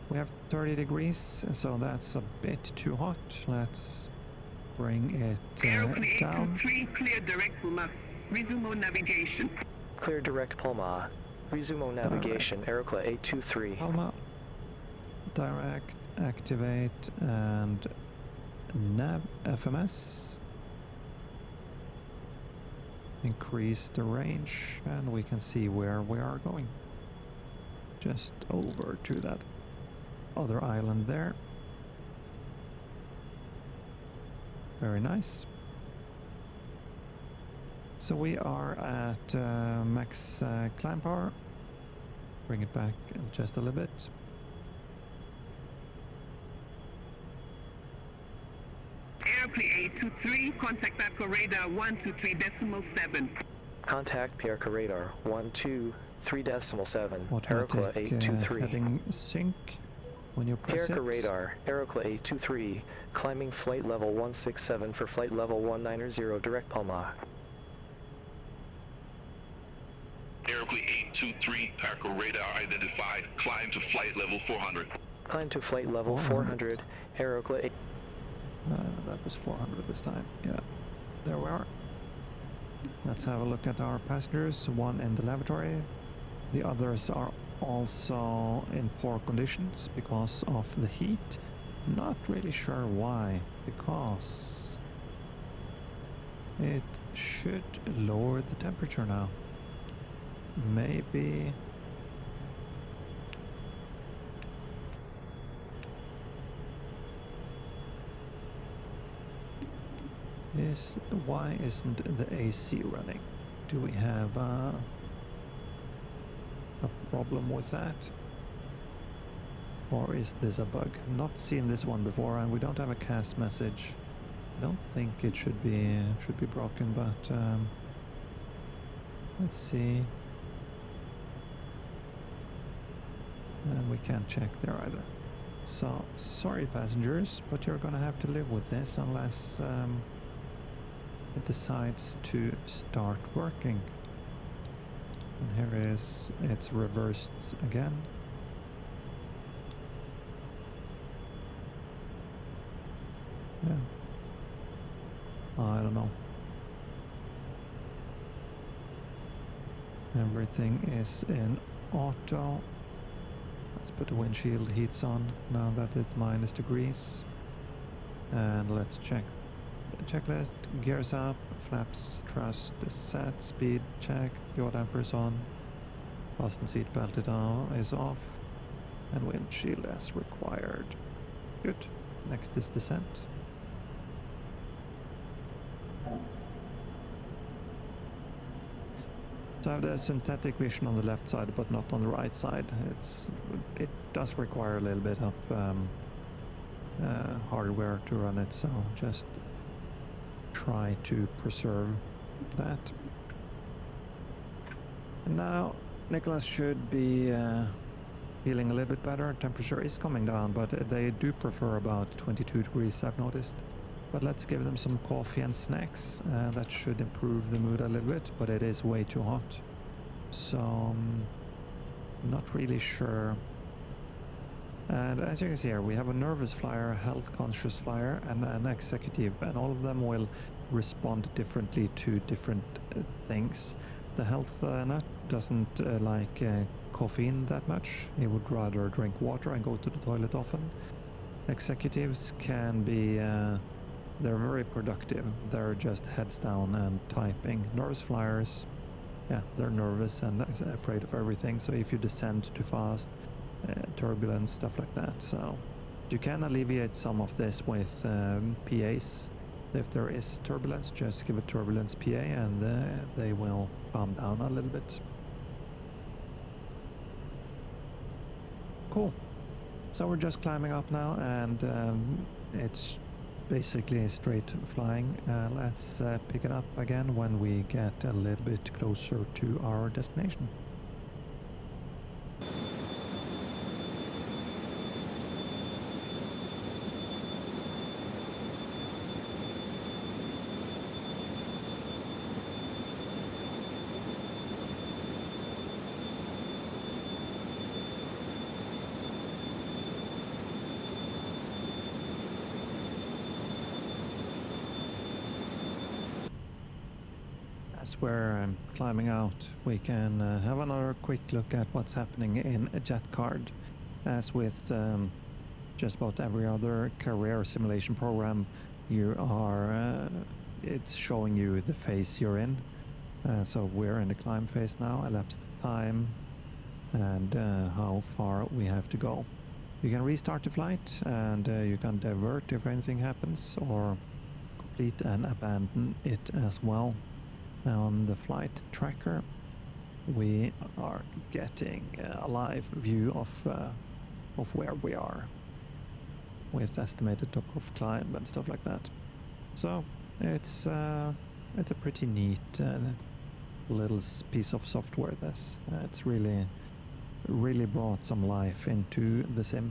We have 30 degrees, so that's a bit too hot. Let's bring it down. Clear direct Puma. Resume navigation. Clear direct Palma. Resume navigation. Aerocla 823. Palma. Direct, activate, and nav FMS. Increase the range, and we can see where we are going. Just over to that other island there. Very nice. So we are at max climb power. Bring it back just a little bit. Airplane 823, contact Piercot radar 123.7. Contact Piercot radar 123.7. Aerocla Automatic 823. heading sync when you press it. Piercot radar, Aerocla 823, climbing flight level 167 for flight level 190 direct Palma. Aerocla 823, Piercot radar identified. Climb to flight level 400. Climb to flight level 400, Aerocla 8. That was 400 this time. Yeah, there we are. Let's have a look at our passengers. One in the lavatory. The others are also in poor conditions because of the heat. Not really sure why, because it should lower the temperature now. Maybe why isn't the AC running? Do we have a problem with that? Or is this a bug? Not seen this one before, and we don't have a CAS message. I don't think it should be broken, but let's see. And we can't check there either. So sorry passengers, but you're gonna have to live with this unless it decides to start working. And here it's reversed again. Yeah. I don't know. Everything is in auto. Let's put the windshield heats on now that it's -degrees. And let's check the checklist. Gears up, flaps, thrust is set, speed checked, yaw dampers on, fasten seatbelt is off, and windshield as required. Good. Next is descent. So I have the synthetic vision on the left side, but not on the right side. It does require a little bit of hardware to run it, so just try to preserve that. And now Nicholas should be feeling a little bit better. Temperature is coming down, but they do prefer about 22 degrees, I've noticed. But let's give them some coffee and snacks. That should improve the mood a little bit, but it is way too hot. So, not really sure. And as you can see here, we have a nervous flyer, health conscious flyer, and an executive, and all of them will respond differently to different things. The health nut doesn't like caffeine that much. He would rather drink water and go to the toilet often. Executives can be they're very productive. They're just heads down and typing. Nervous flyers, yeah, they're nervous and afraid of everything. So if you descend too fast, turbulence, stuff like that. So you can alleviate some of this with PAs. If there is turbulence, just give a turbulence PA and they will calm down a little bit. Cool. So we're just climbing up now, and it's basically straight flying. Let's pick it up again when we get a little bit closer to our destination. As we're climbing out, we can have another quick look at what's happening in JetCard. As with just about every other career simulation program, you are it's showing you the phase you're in. So we're in the climb phase now, elapsed time, and how far we have to go. You can restart the flight, and you can divert if anything happens, or complete and abandon it as well. On the flight tracker, we are getting a live view of where we are, with estimated top of climb and stuff like that. So it's a pretty neat little piece of software. This it's really brought some life into the sim.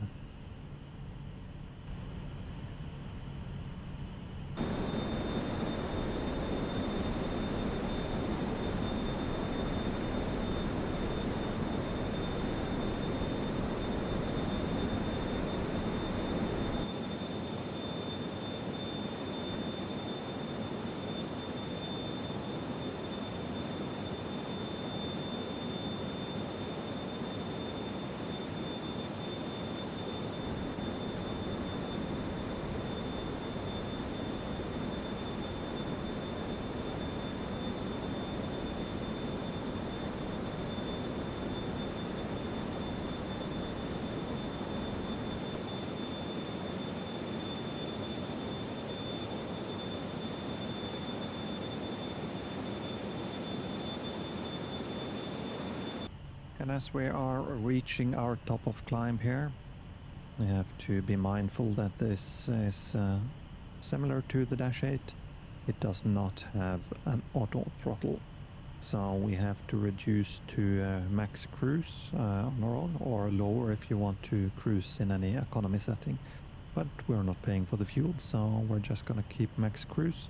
And as we are reaching our top of climb here, we have to be mindful that this is similar to the Dash 8. It does not have an auto throttle, so we have to reduce to max cruise on our own, or lower if you want to cruise in any economy setting. But we're not paying for the fuel, so we're just gonna keep max cruise.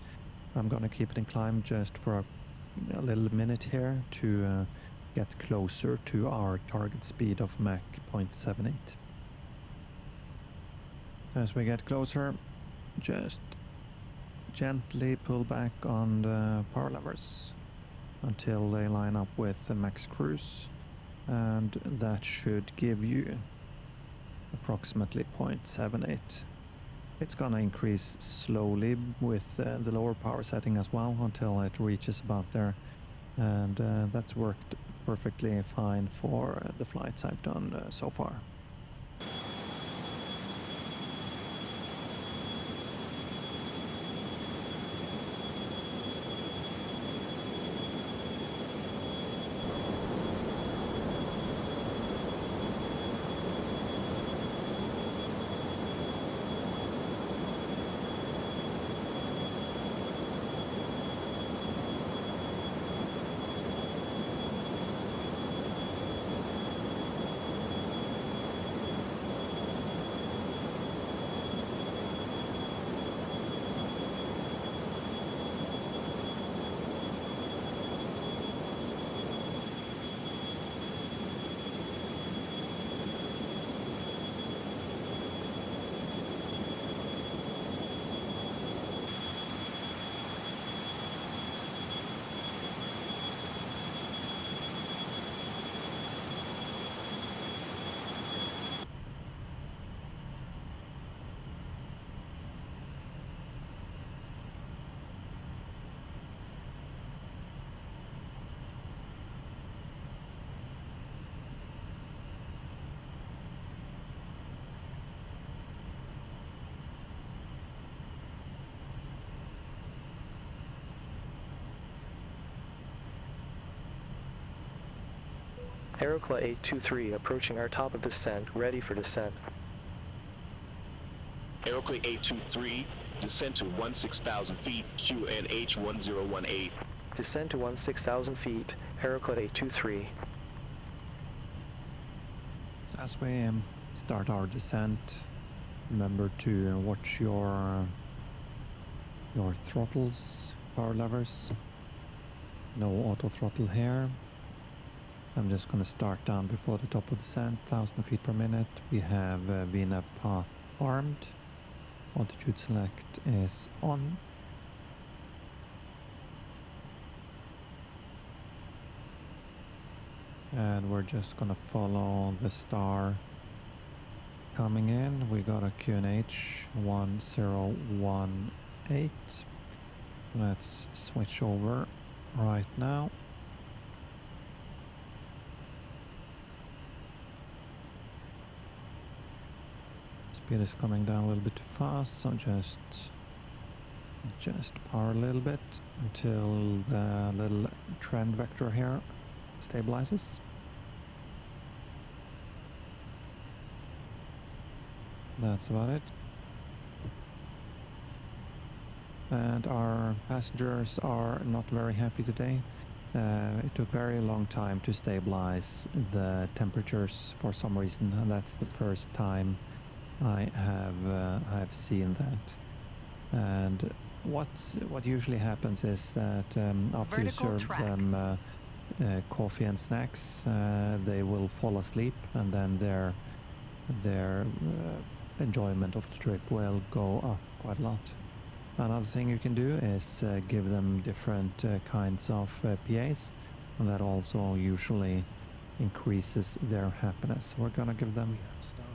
I'm gonna keep it in climb just for a little minute here to get closer to our target speed of Mach 0.78. As we get closer, just gently pull back on the power levers until they line up with the max cruise, and that should give you approximately 0.78. It's gonna increase slowly with the lower power setting as well until it reaches about there, and that's worked perfectly fine for the flights I've done so far. Aerocla 823 approaching our top of descent, ready for descent. Aerocla 823, descend to 16,000 feet, QNH 1018. Descend to 16,000 feet, Aerocla 823. So as we start our descent, remember to watch your throttles, power levers. No auto throttle here. I'm just going to start down before the top of descent, 1000 feet per minute. We have VNAV path armed. Altitude select is on. And we're just going to follow the star coming in. We got a QNH 1018. Let's switch over right now. Speed is coming down a little bit too fast, so just power a little bit until the little trend vector here stabilizes. That's about it. And our passengers are not very happy today. It took very long time to stabilize the temperatures for some reason, and that's the first time I have seen that. And what usually happens is that after you serve them coffee and snacks, they will fall asleep, and then their enjoyment of the trip will go up quite a lot. Another thing you can do is give them different kinds of PAs, and that also usually increases their happiness. We're gonna give them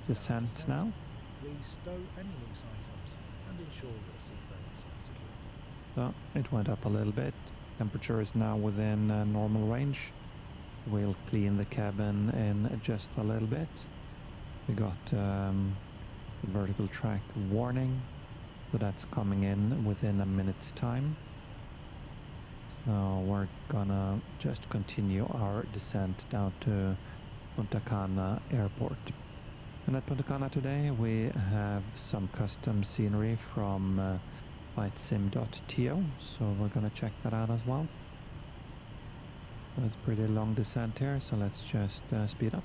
descent now. Please stow any loose items and ensure your seatbelts are secure. So it went up a little bit. Temperature is now within normal range. We'll clean the cabin in just a little bit. We got the vertical track warning, so that's coming in within a minute's time. So we're gonna just continue our descent down to Punta Cana Airport. And at Punta Cana today we have some custom scenery from flightsim.to, so we're gonna check that out as well. It's a pretty long descent here, so let's just speed up.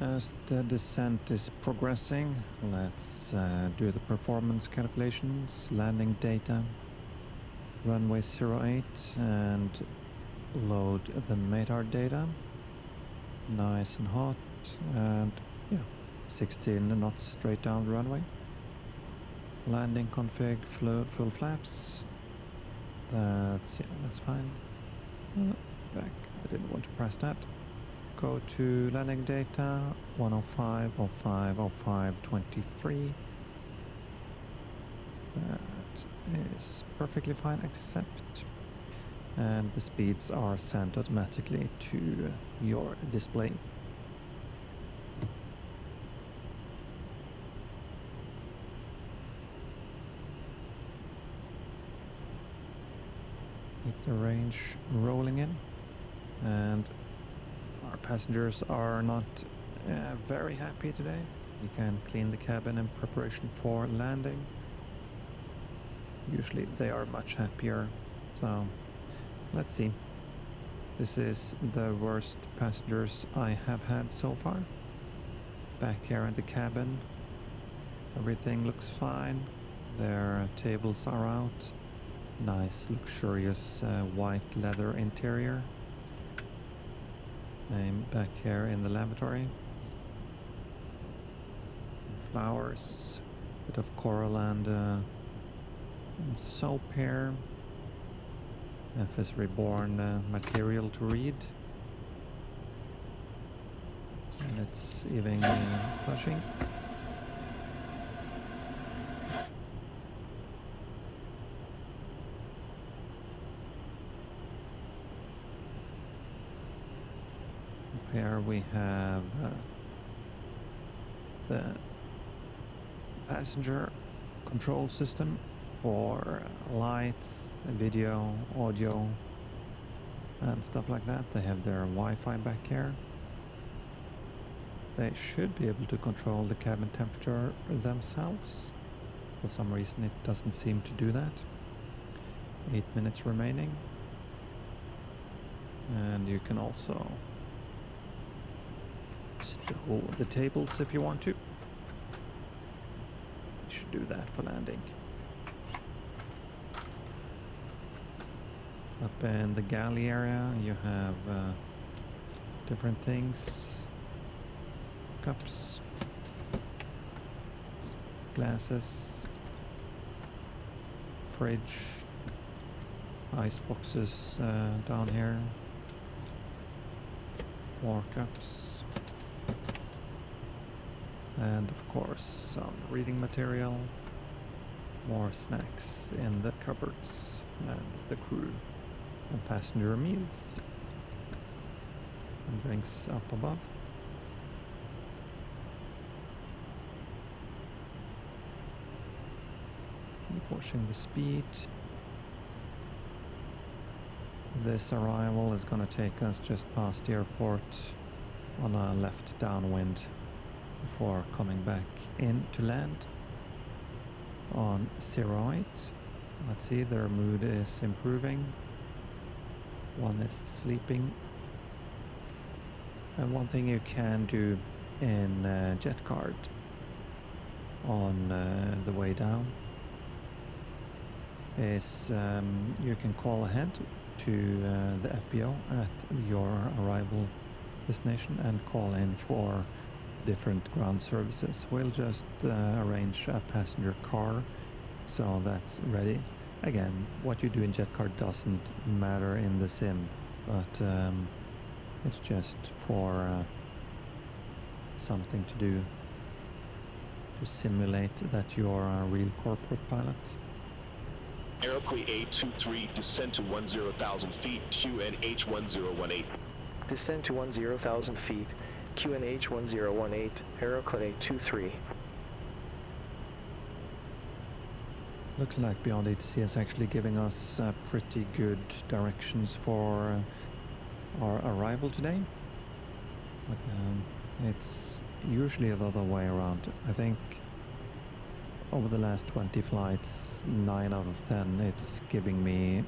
As the descent is progressing, let's do the performance calculations, landing data, runway 08, and load the METAR data. Nice and hot, and yeah, 16 knots straight down the runway. Landing config, full flaps. That's fine. Back, I didn't want to press that. Go to landing data, 105, 05, 05, 23. That is perfectly fine, except, and the speeds are sent automatically to your display. Keep the range rolling in, and our passengers are not very happy today. You can clean the cabin in preparation for landing. Usually they are much happier, so let's see. This is the worst passengers I have had so far. Back here in the cabin, everything looks fine. Their tables are out. Nice, luxurious white leather interior. I'm back here in the lavatory. Flowers, bit of coral and soap here. FSReborn material to read. And it's even flushing. Here we have the passenger control system for lights, video, audio, and stuff like that. They have their Wi-Fi back here. They should be able to control the cabin temperature themselves. For some reason it doesn't seem to do that. 8 minutes remaining. And you can also stow the tables if you want to. You should do that for landing. Up in the galley area you have different things. Cups, glasses, fridge, ice boxes down here, more cups, and of course some reading material, more snacks in the cupboards, and the crew and passenger meals and drinks up above. Keep pushing the speed. This arrival is going to take us just past the airport on a left downwind before coming back in to land on 08. Let's see, their mood is improving. One is sleeping. And one thing you can do in JetCard on the way down is you can call ahead to the FBO at your arrival destination and call in for different ground services. We'll just arrange a passenger car so that's ready. Again, what you do in JetCard doesn't matter in the sim, but it's just for something to do to simulate that you're a real corporate pilot. Aeroplane A23, descend to 10,000 feet, QNH 1018. Descend to 10,000 feet, QNH 1018, Aeroplane A23. Looks like BeyondATC is actually giving us pretty good directions for our arrival today. But, it's usually the other way around. I think over the last 20 flights, 9 out of 10, it's giving me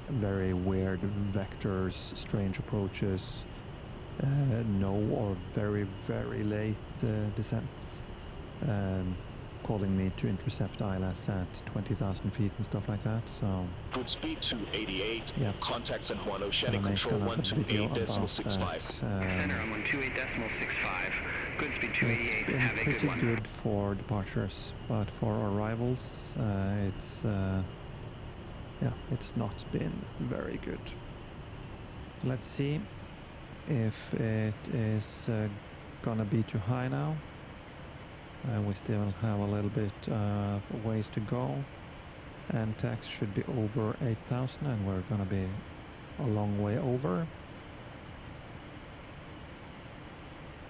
very weird vectors, strange approaches, no or very, very late descents, calling me to intercept ILS at 20,000 feet and stuff like that. So Good speed 288. yeah, Contacts at 1 gonna Oceanic make Control another video about 128.65. Center on 128.65. Good speed It's 288. been Have a good pretty one. good for departures, but for arrivals, it's not been very good. Let's see if it is gonna be too high now. We still have a little bit of ways to go, and tax should be over 8,000, and we're gonna be a long way over.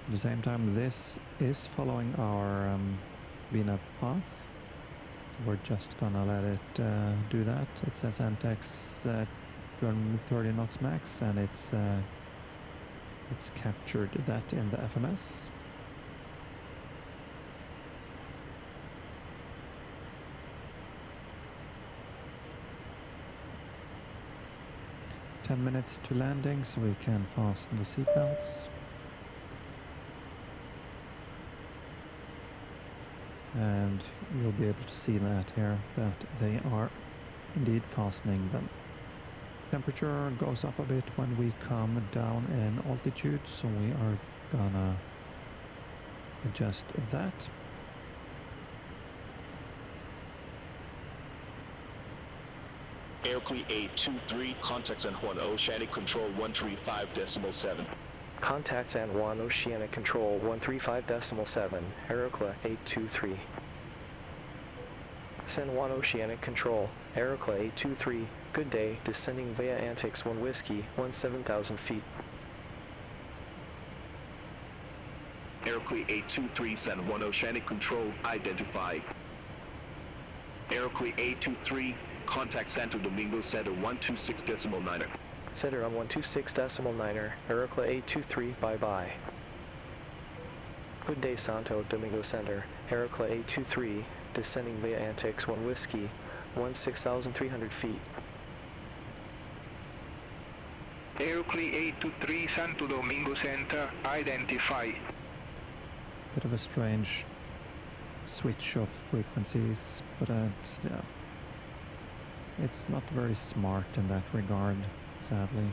At the same time, this is following our VNAV path. We're just gonna let it do that. It says NTAX at 30 knots max, and it's captured that in the FMS. "10 minutes to landing, so we can fasten the seatbelts." And you'll be able to see that here, that they are indeed fastening them. Temperature goes up a bit when we come down in altitude, so we are gonna adjust that. Aircrew 823, contacts at 1 Oceanic Control 135.7. Contacts and 1 Oceanic Control 135.7, Aerocla 823. Send 1 Oceanic Control, Aerocla 823, good day, descending via Antics 1 Whiskey, 17,000 feet. Aircrew 823, send 1 Oceanic Control, identify. Aircrew 823, contact Santo Domingo Center 126.9. Center on 126.9, Aerocla 823, bye-bye. Good day, Santo Domingo Center, Aerocla 823, descending via Antics 1 Whiskey, 16,300 feet. Aircrew 823, Santo Domingo Center, identify. Bit of a strange switch of frequencies, but yeah, it's not very smart in that regard, sadly.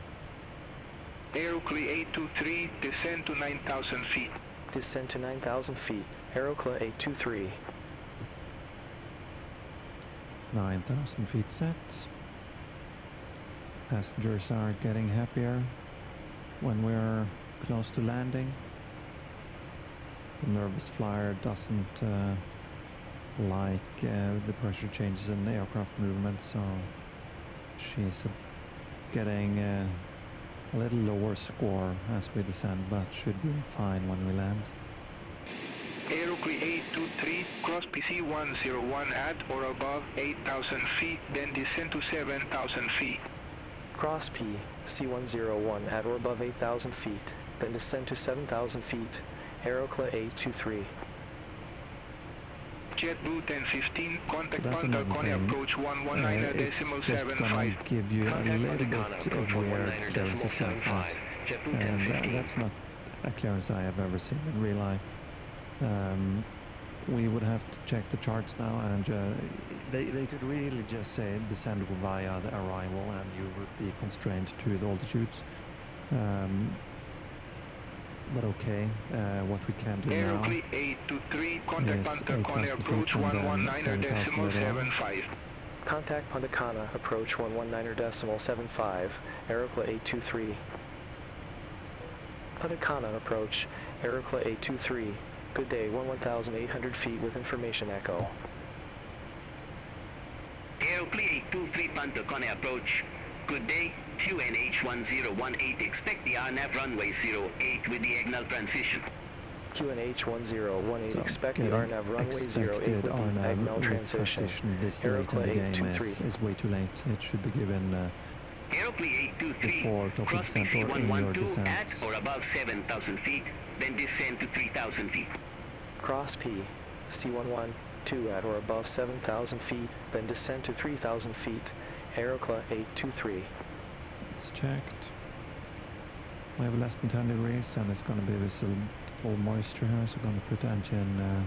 Aircrew 823, descend to 9,000 feet. Descend to 9,000 feet, Aerocla 823. 9,000 feet set. Passengers are getting happier when we're close to landing. The nervous flyer doesn't like the pressure changes in the aircraft movement, so she's getting a little lower score as we descend, but should be fine when we land. Aircrew 823, cross PC 101 at or above 8,000 feet, then descend to 7,000 feet. Cross P, C101 at or above 8,000 feet, then descend to 7,000 feet, Aerocla 823. JetBlue 1015, So contact that's Punta another Coney thing. approach It's just gonna 119.75. give you a Contact little bit Punta Cana, of approach where clearances like 119.75. that. JetBlue And 1015. that's not a clearance I have ever seen in real life. We would have to check the charts now, and they could really just say descend via the arrival, and you would be constrained to the altitudes. But okay, what we can do now Aircrew 823, contact is Punta Coney 8,000 approach feet and then 119.75. Contact Punta Cana, approach 119.75, Aerocla 823. Punta Cana approach, Aerocla 823. Good day, 11,800 feet with information echo. Aircrew 823, Punta Cana approach. Good day, QNH1018, expect the RNAV runway 08 with the Agnal transition. QNH 1018, So expect the getting RNAV runway 08 expected with the RNAV Agnal with transition. transition this late in the Aerocla game 823. is way too late. It should be given Aircrew 823, before top of cross descent or in your PC112 descent. at or above 7,000 feet, then descend to 3,000 feet. Cross P, C112 at or above 7,000 feet, then descend to 3,000 feet, Aerocla 823. It's checked. We have less than 10 degrees and it's going to be visible moisture here, so going to put engine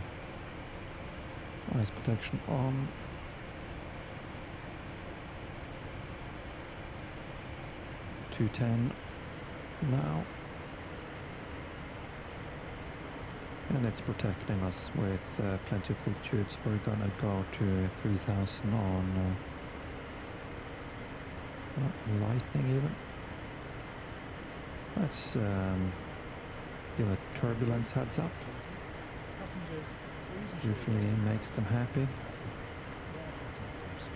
ice protection on. $210 now. And it's protecting us with plenty of altitude, so we're gonna go to 3000 on lightning even. Let's give a turbulence heads up. Passengers, please ensure Usually your makes them happy. fasten. We are passing through some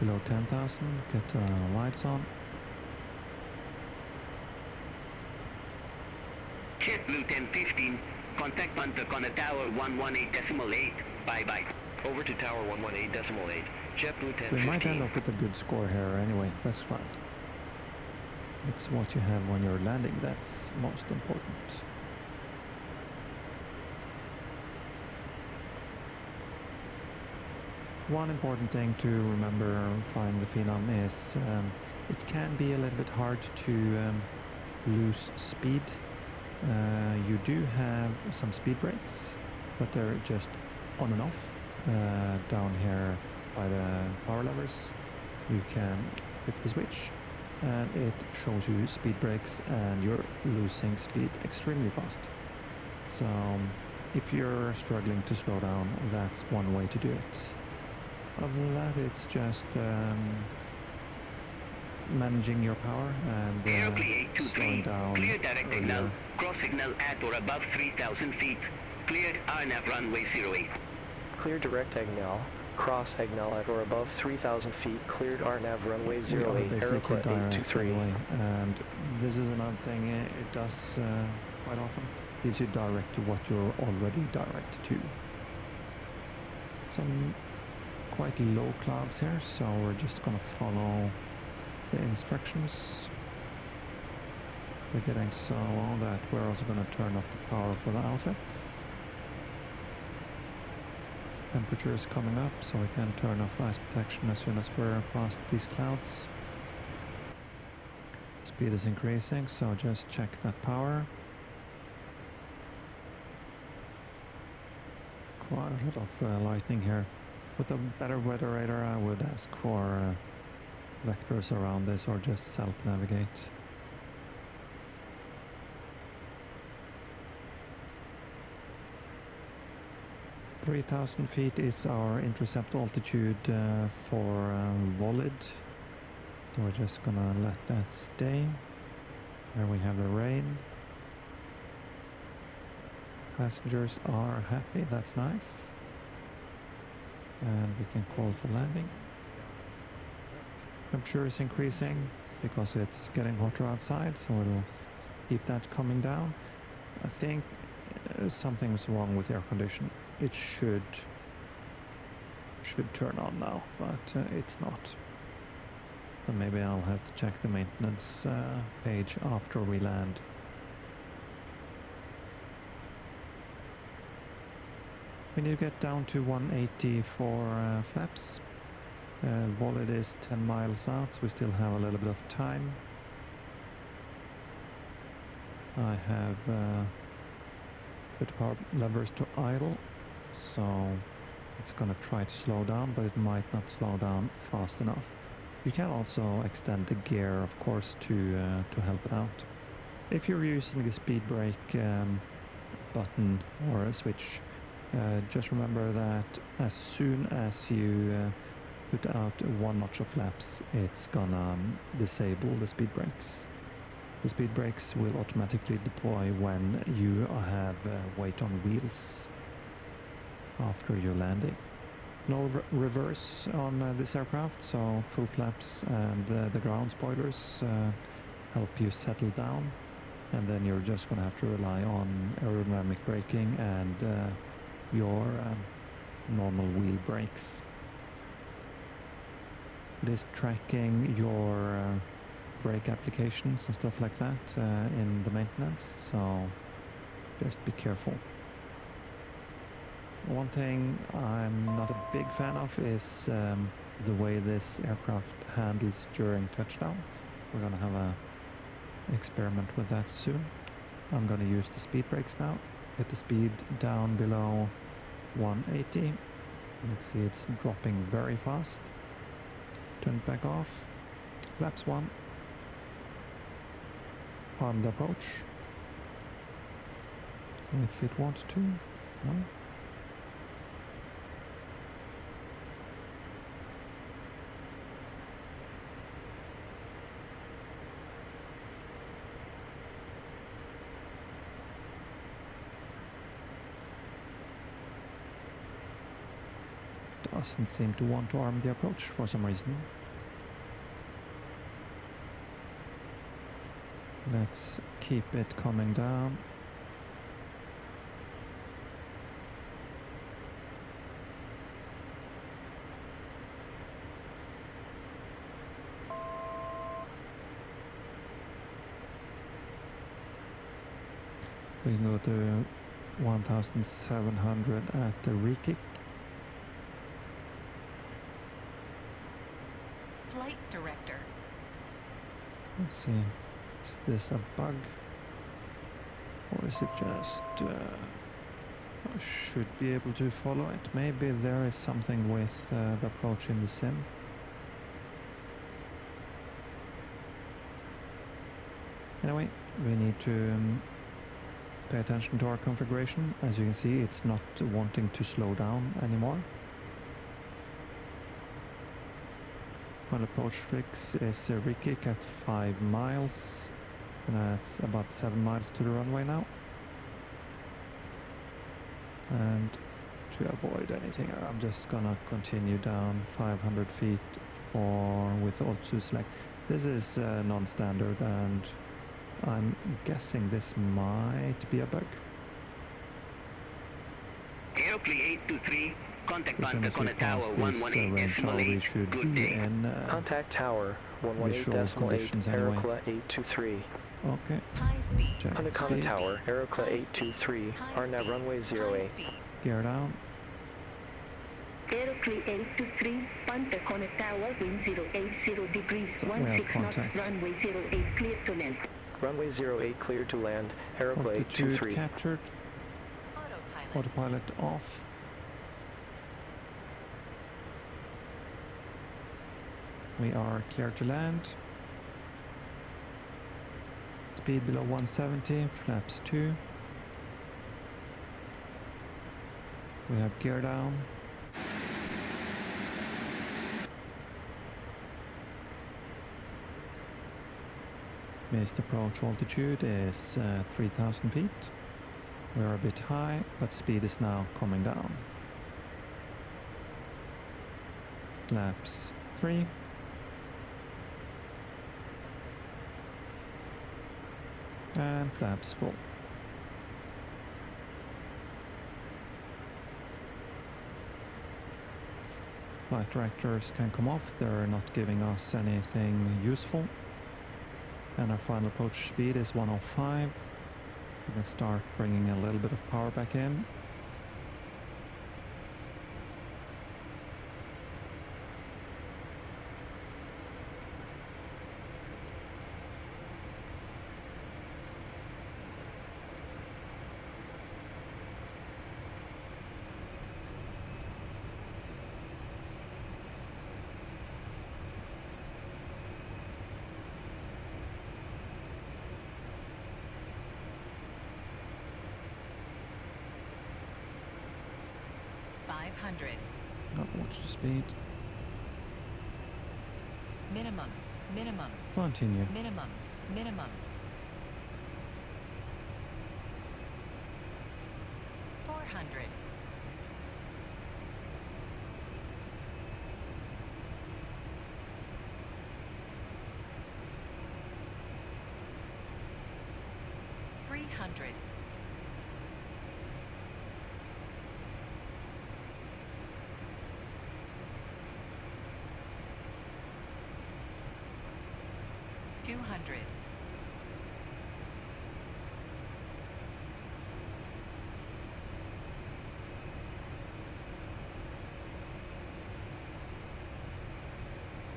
Below 10,000, get lights on. JetBlue 1015, contact Panther Connor Tower 118.8, bye-bye. Over to Tower 118.8. JetBlue We might end 1015. up with a good score here anyway, that's fine. It's what you have when you're landing that's most important. One important thing to remember flying the Phenom is it can be a little bit hard to lose speed. You do have some speed brakes, but they're just on and off. Down here by the power levers, you can hit the switch and it shows you speed brakes and you're losing speed extremely fast. So if you're struggling to slow down, that's one way to do it. Other than that, it's just managing your power and Aeroclear slowing 823, down clear direct signal, earlier. cross signal at or above 3,000 feet, cleared RNAV runway 08. Clear direct Agnel. Cross Agnel at or above 3,000 feet. Cleared RNAV runway We 08. are basically Aeroclear direct 823. anyway, and this is another thing it does quite often. Gives you direct to what you're already direct to. Some quite low clouds here, so we're just gonna follow the instructions. We're getting so low that we're also gonna turn off the power for the outlets. Temperature is coming up, so we can turn off the ice protection as soon as we're past these clouds. Speed is increasing, so just check that power. Quite a lot of lightning here. With a better weather radar, I would ask for vectors around this or just self-navigate. – 3,000 feet is our intercept altitude for Volid. So we're just gonna let that stay. There we have the rain. Passengers are happy, that's nice. And we can call for landing. Temperature is increasing because it's getting hotter outside, so we'll keep that coming down. I think something's wrong with the air condition. It should turn on now, but it's not. So maybe I'll have to check the maintenance page after we land. We need to get down to 180 for flaps. Volid is 10 miles out, so we still have a little bit of time. I have put the power levers to idle, so it's gonna try to slow down, but it might not slow down fast enough. You can also extend the gear, of course, to help it out. If you're using the speed brake button or a switch, just remember that as soon as you put out one notch of flaps, it's gonna disable the speed brakes. The speed brakes will automatically deploy when you have weight on wheels after you're landing. No reverse on this aircraft, so full flaps and the ground spoilers help you settle down, and then you're just gonna have to rely on aerodynamic braking and your normal wheel brakes. It is tracking your brake applications and stuff like that in the maintenance, so just be careful. One thing I'm not a big fan of is the way this aircraft handles during touchdown. We're gonna have a experiment with that soon. I'm gonna use the speed brakes now. Get the speed down below 180. You can see it's dropping very fast. Turn it back off. Flaps 1. Arm the approach. If it wants to. No. Doesn't seem to want to arm the approach for some reason. Let's keep it coming down. We can go to 1700 at the re-kick. Flight director. Let's see, is this a bug? Or is it just... I should be able to follow it. Maybe there is something with the approach in the sim. Anyway, we need to pay attention to our configuration. As you can see, it's not wanting to slow down anymore. One approach fix is a re-kick at 5 miles, and that's about 7 miles to the runway now. And to avoid anything, I'm just gonna continue down 500 feet with auto select. This is non-standard, and I'm guessing this might be a bug. Aeroplane 823, contact As soon as we Pantacona pass Tower this range shell, we 118.8. should Good be day. in Contact Tower visual 118.8, conditions anyway. Aerocla 823. Okay, High speed. check the Pantacona speed. Tower, Aerocla High 823, High RNAV speed. runway High 08. speed. Gear down. Aeroplane 823, Pantacona Tower, wind 080 degrees, So we have 16 knots, contact. runway 08 clear to land. Runway 08 cleared to land, Aerocla Altitude 823. captured. Autopilot. Autopilot off. We are clear to land. Speed below 170, flaps 2. We have gear down. Missed approach altitude is 3000 feet. We're a bit high, but speed is now coming down. Flaps 3. And flaps 4. Flight directors can come off, they're not giving us anything useful. And our final approach speed is 105. We can start bringing a little bit of power back in. Not watch the speed. Minimums. Minimums. Continue. Minimums. Minimums. 400. $300. $200.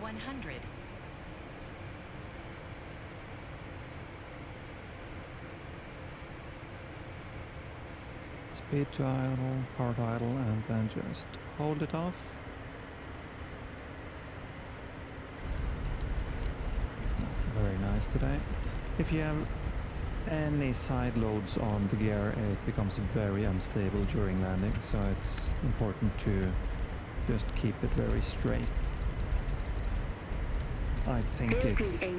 $100. Speed to idle, power to idle, and then just hold it off. Very nice today. If you have any side loads on the gear, it becomes very unstable during landing, so it's important to just keep it very straight. I think it's a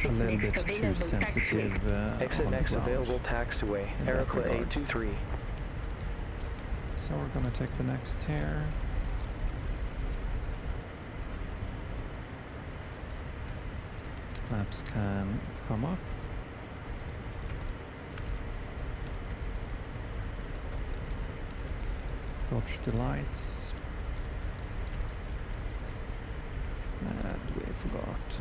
little bit too sensitive. Exit next available taxiway, Aerocla 823. So we're gonna take the next here. Flaps can come up. Approach the lights. And we forgot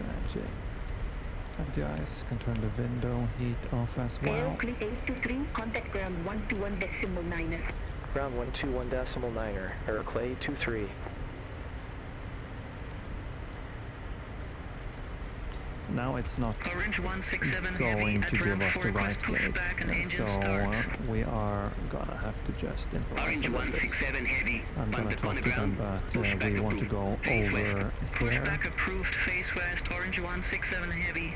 anti-ice. Can turn the window heat off as well. Aerocla 823, contact ground 121.9. Ground 121.9, Aerocla 823. Now it's not Orange 167 going to give us the right push back and gate, engine so start. we are gonna have to just improvise Orange a little bit. 167 heavy. I'm gonna Panther talk on to them, ground. but Push back we want to go approved. Face west. over Push here. back approved, face west, Orange 167 heavy.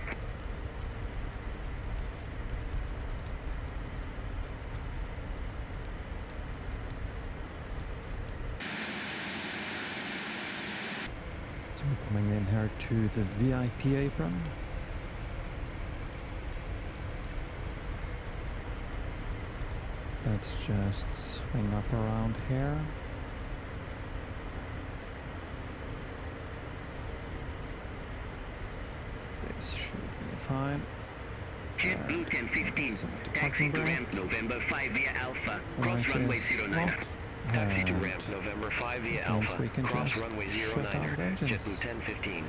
So we're coming in here to the VIP apron. Let's just swing up around here. This should be fine. JetBlue 1015. Some Taxi to departing ramp brake. November 5 via Alpha. Light Cross runway is 09. off. Taxi to And ramp November 5 via means Alpha. we can Cross just runway shut down 09. the engines. JetBlue 1015.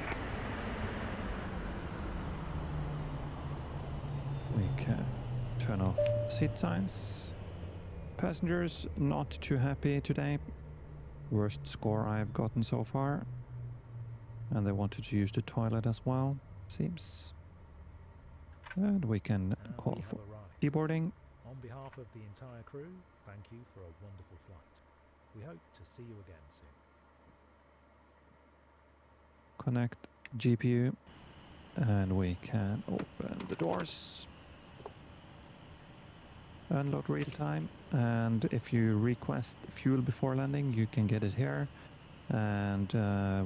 We can turn off seat signs. Passengers not too happy today. Worst score I've gotten so far. And they wanted to use the toilet as well, seems. And we can And call we for have arrived. deboarding. On behalf of the entire crew, thank you for a wonderful flight. We hope to see you again soon. Connect GPU. And we can open the doors. Unload real time. And if you request fuel before landing, you can get it here. And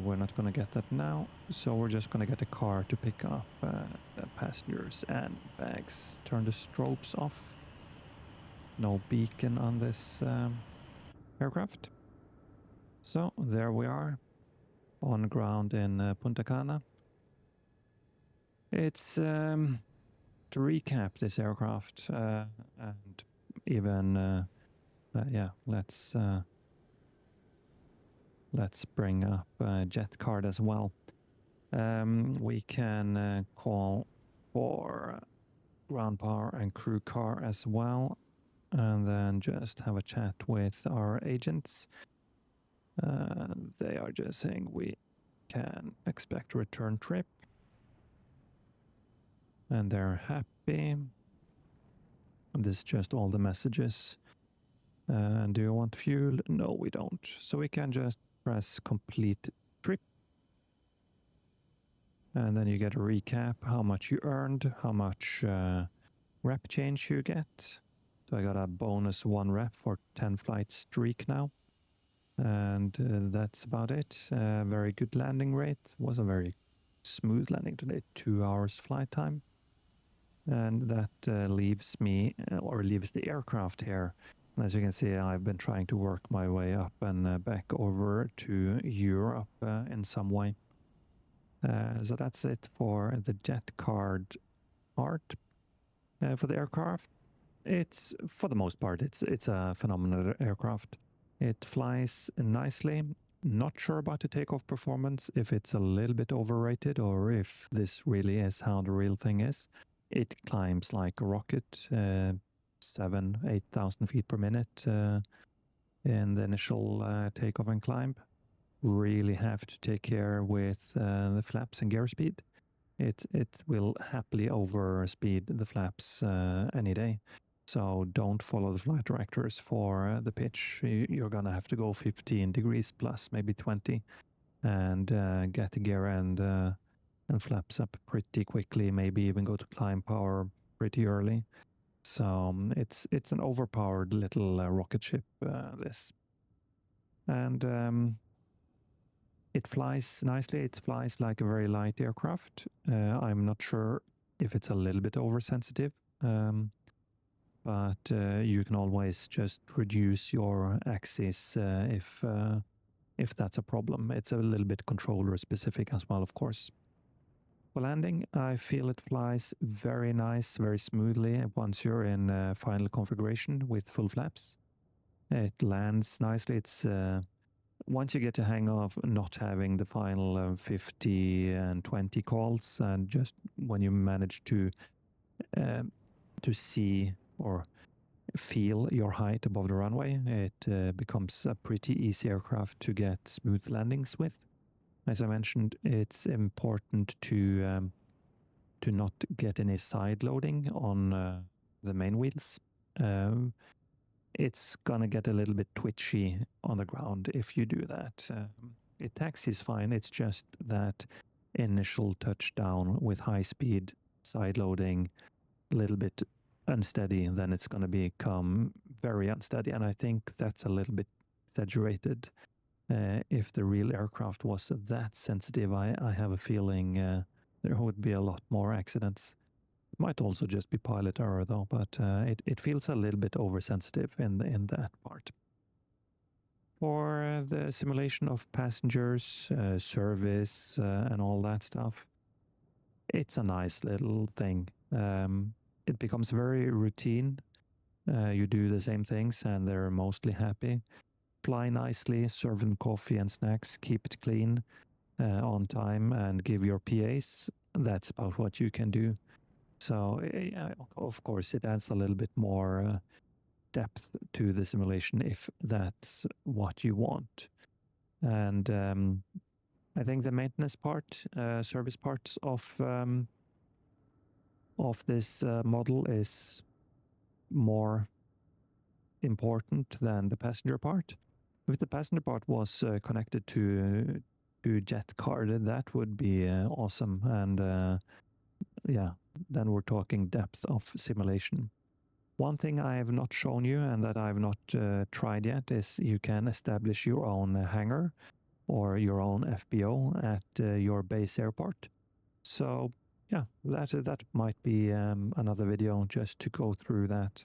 we're not going to get that now, so we're just going to get a car to pick up passengers and bags. Turn the strobes off. No beacon on this aircraft. So there we are on ground in Punta Cana. It's to recap this aircraft and even yeah, let's bring up JetCard as well. We can call for ground power and crew car as well, and then just have a chat with our agents. They are just saying we can expect a return trip, and they're happy. This is just all the messages. Do you want fuel? No, we don't. So we can just press complete trip. And then you get a recap, how much you earned, how much rep change you get. So I got a bonus 1 rep for 10 flight streak now. And that's about it. Very good landing rate. Was a very smooth landing today, 2 hours flight time. And that leaves me, or leaves the aircraft here. And as you can see, I've been trying to work my way up and back over to Europe in some way. So that's it for the JetCard part. For the aircraft, it's, for the most part, it's a phenomenal aircraft. It flies nicely. Not sure about the takeoff performance, if it's a little bit overrated or if this really is how the real thing is. It climbs like a rocket, 8,000 feet per minute in the initial takeoff and climb. Really have to take care with the flaps and gear speed. It will happily overspeed the flaps any day. So don't follow the flight directors for the pitch. You're gonna have to go 15 degrees plus, maybe 20, and get the gear and flaps up pretty quickly. Maybe even go to climb power pretty early. So it's an overpowered little rocket ship. This, and it flies nicely. It flies like a very light aircraft. I'm not sure if it's a little bit oversensitive. But you can always just reduce your axis if that's a problem. It's a little bit controller specific as well, of course. For landing, I feel it flies very nice, very smoothly once you're in final configuration with full flaps. It lands nicely. It's once you get the hang of not having the final 50 and 20 calls, and just when you manage to see or feel your height above the runway, it becomes a pretty easy aircraft to get smooth landings with. As I mentioned, it's important to not get any side loading on the main wheels. It's gonna get a little bit twitchy on the ground if you do that. It taxis fine. It's just that initial touchdown with high speed side loading, a little bit unsteady, then it's going to become very unsteady, and I think that's a little bit exaggerated. If the real aircraft was that sensitive, I have a feeling there would be a lot more accidents. It might also just be pilot error though, but it feels a little bit oversensitive in that part. For the simulation of passengers, service, and all that stuff, it's a nice little thing. It becomes very routine. You do the same things and they're mostly happy. Fly nicely, serve them coffee and snacks, keep it clean on time, and give your PAs. That's about what you can do. So, of course, it adds a little bit more depth to the simulation if that's what you want. And I think the maintenance part, service parts of this model is more important than the passenger part. If the passenger part was connected to JetCard, that would be awesome. And yeah, then we're talking depth of simulation. One thing I have not shown you and that I've not tried yet is you can establish your own hangar or your own FBO at your base airport. So yeah, that might be another video just to go through that.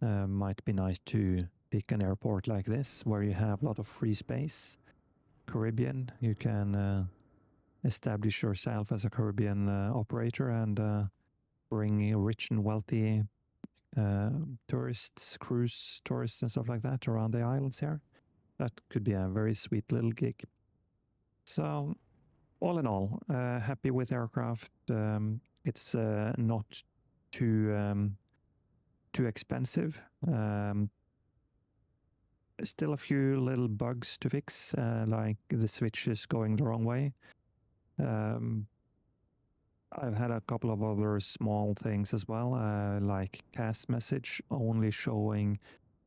Might be nice to pick an airport like this where you have a lot of free space. Caribbean, you can establish yourself as a Caribbean operator and bring rich and wealthy tourists, cruise tourists and stuff like that around the islands here. That could be a very sweet little gig. So all in all, happy with aircraft. It's not too expensive. Still a few little bugs to fix, like the switches going the wrong way. I've had a couple of other small things as well, like CAS message only showing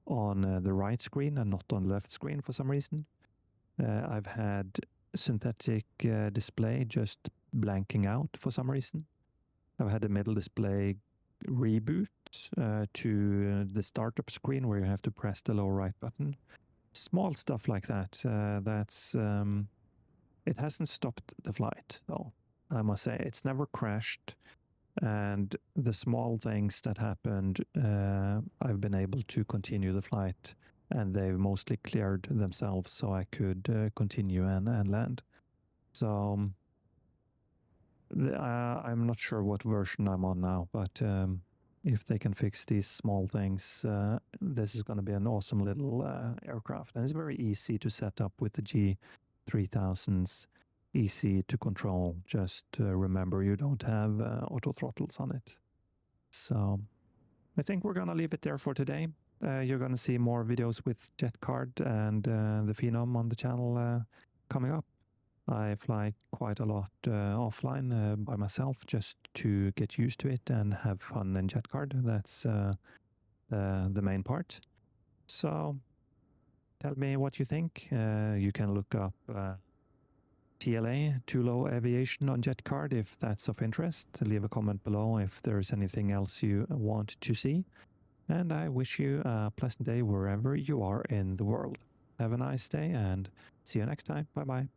on the right screen and not on the left screen for some reason. I've had synthetic display just blanking out for some reason. I've had a middle display reboot to the startup screen where you have to press the lower right button. Small stuff like that. It hasn't stopped the flight though, I must say. It's never crashed, and the small things that happened, I've been able to continue the flight, and they've mostly cleared themselves so I could continue and land. So I'm not sure what version I'm on now, but if they can fix these small things, this is going to be an awesome little aircraft. And it's very easy to set up with the G3000s, easy to control. Just remember you don't have auto throttles on it. So I think we're going to leave it there for today. You're going to see more videos with JetCard and the Phenom on the channel coming up. I fly quite a lot offline by myself just to get used to it and have fun in JetCard. That's the main part. So tell me what you think. You can look up TLA, Too Low Aviation, on JetCard if that's of interest. Leave a comment below if there's anything else you want to see. And I wish you a pleasant day wherever you are in the world. Have a nice day and see you next time. Bye bye.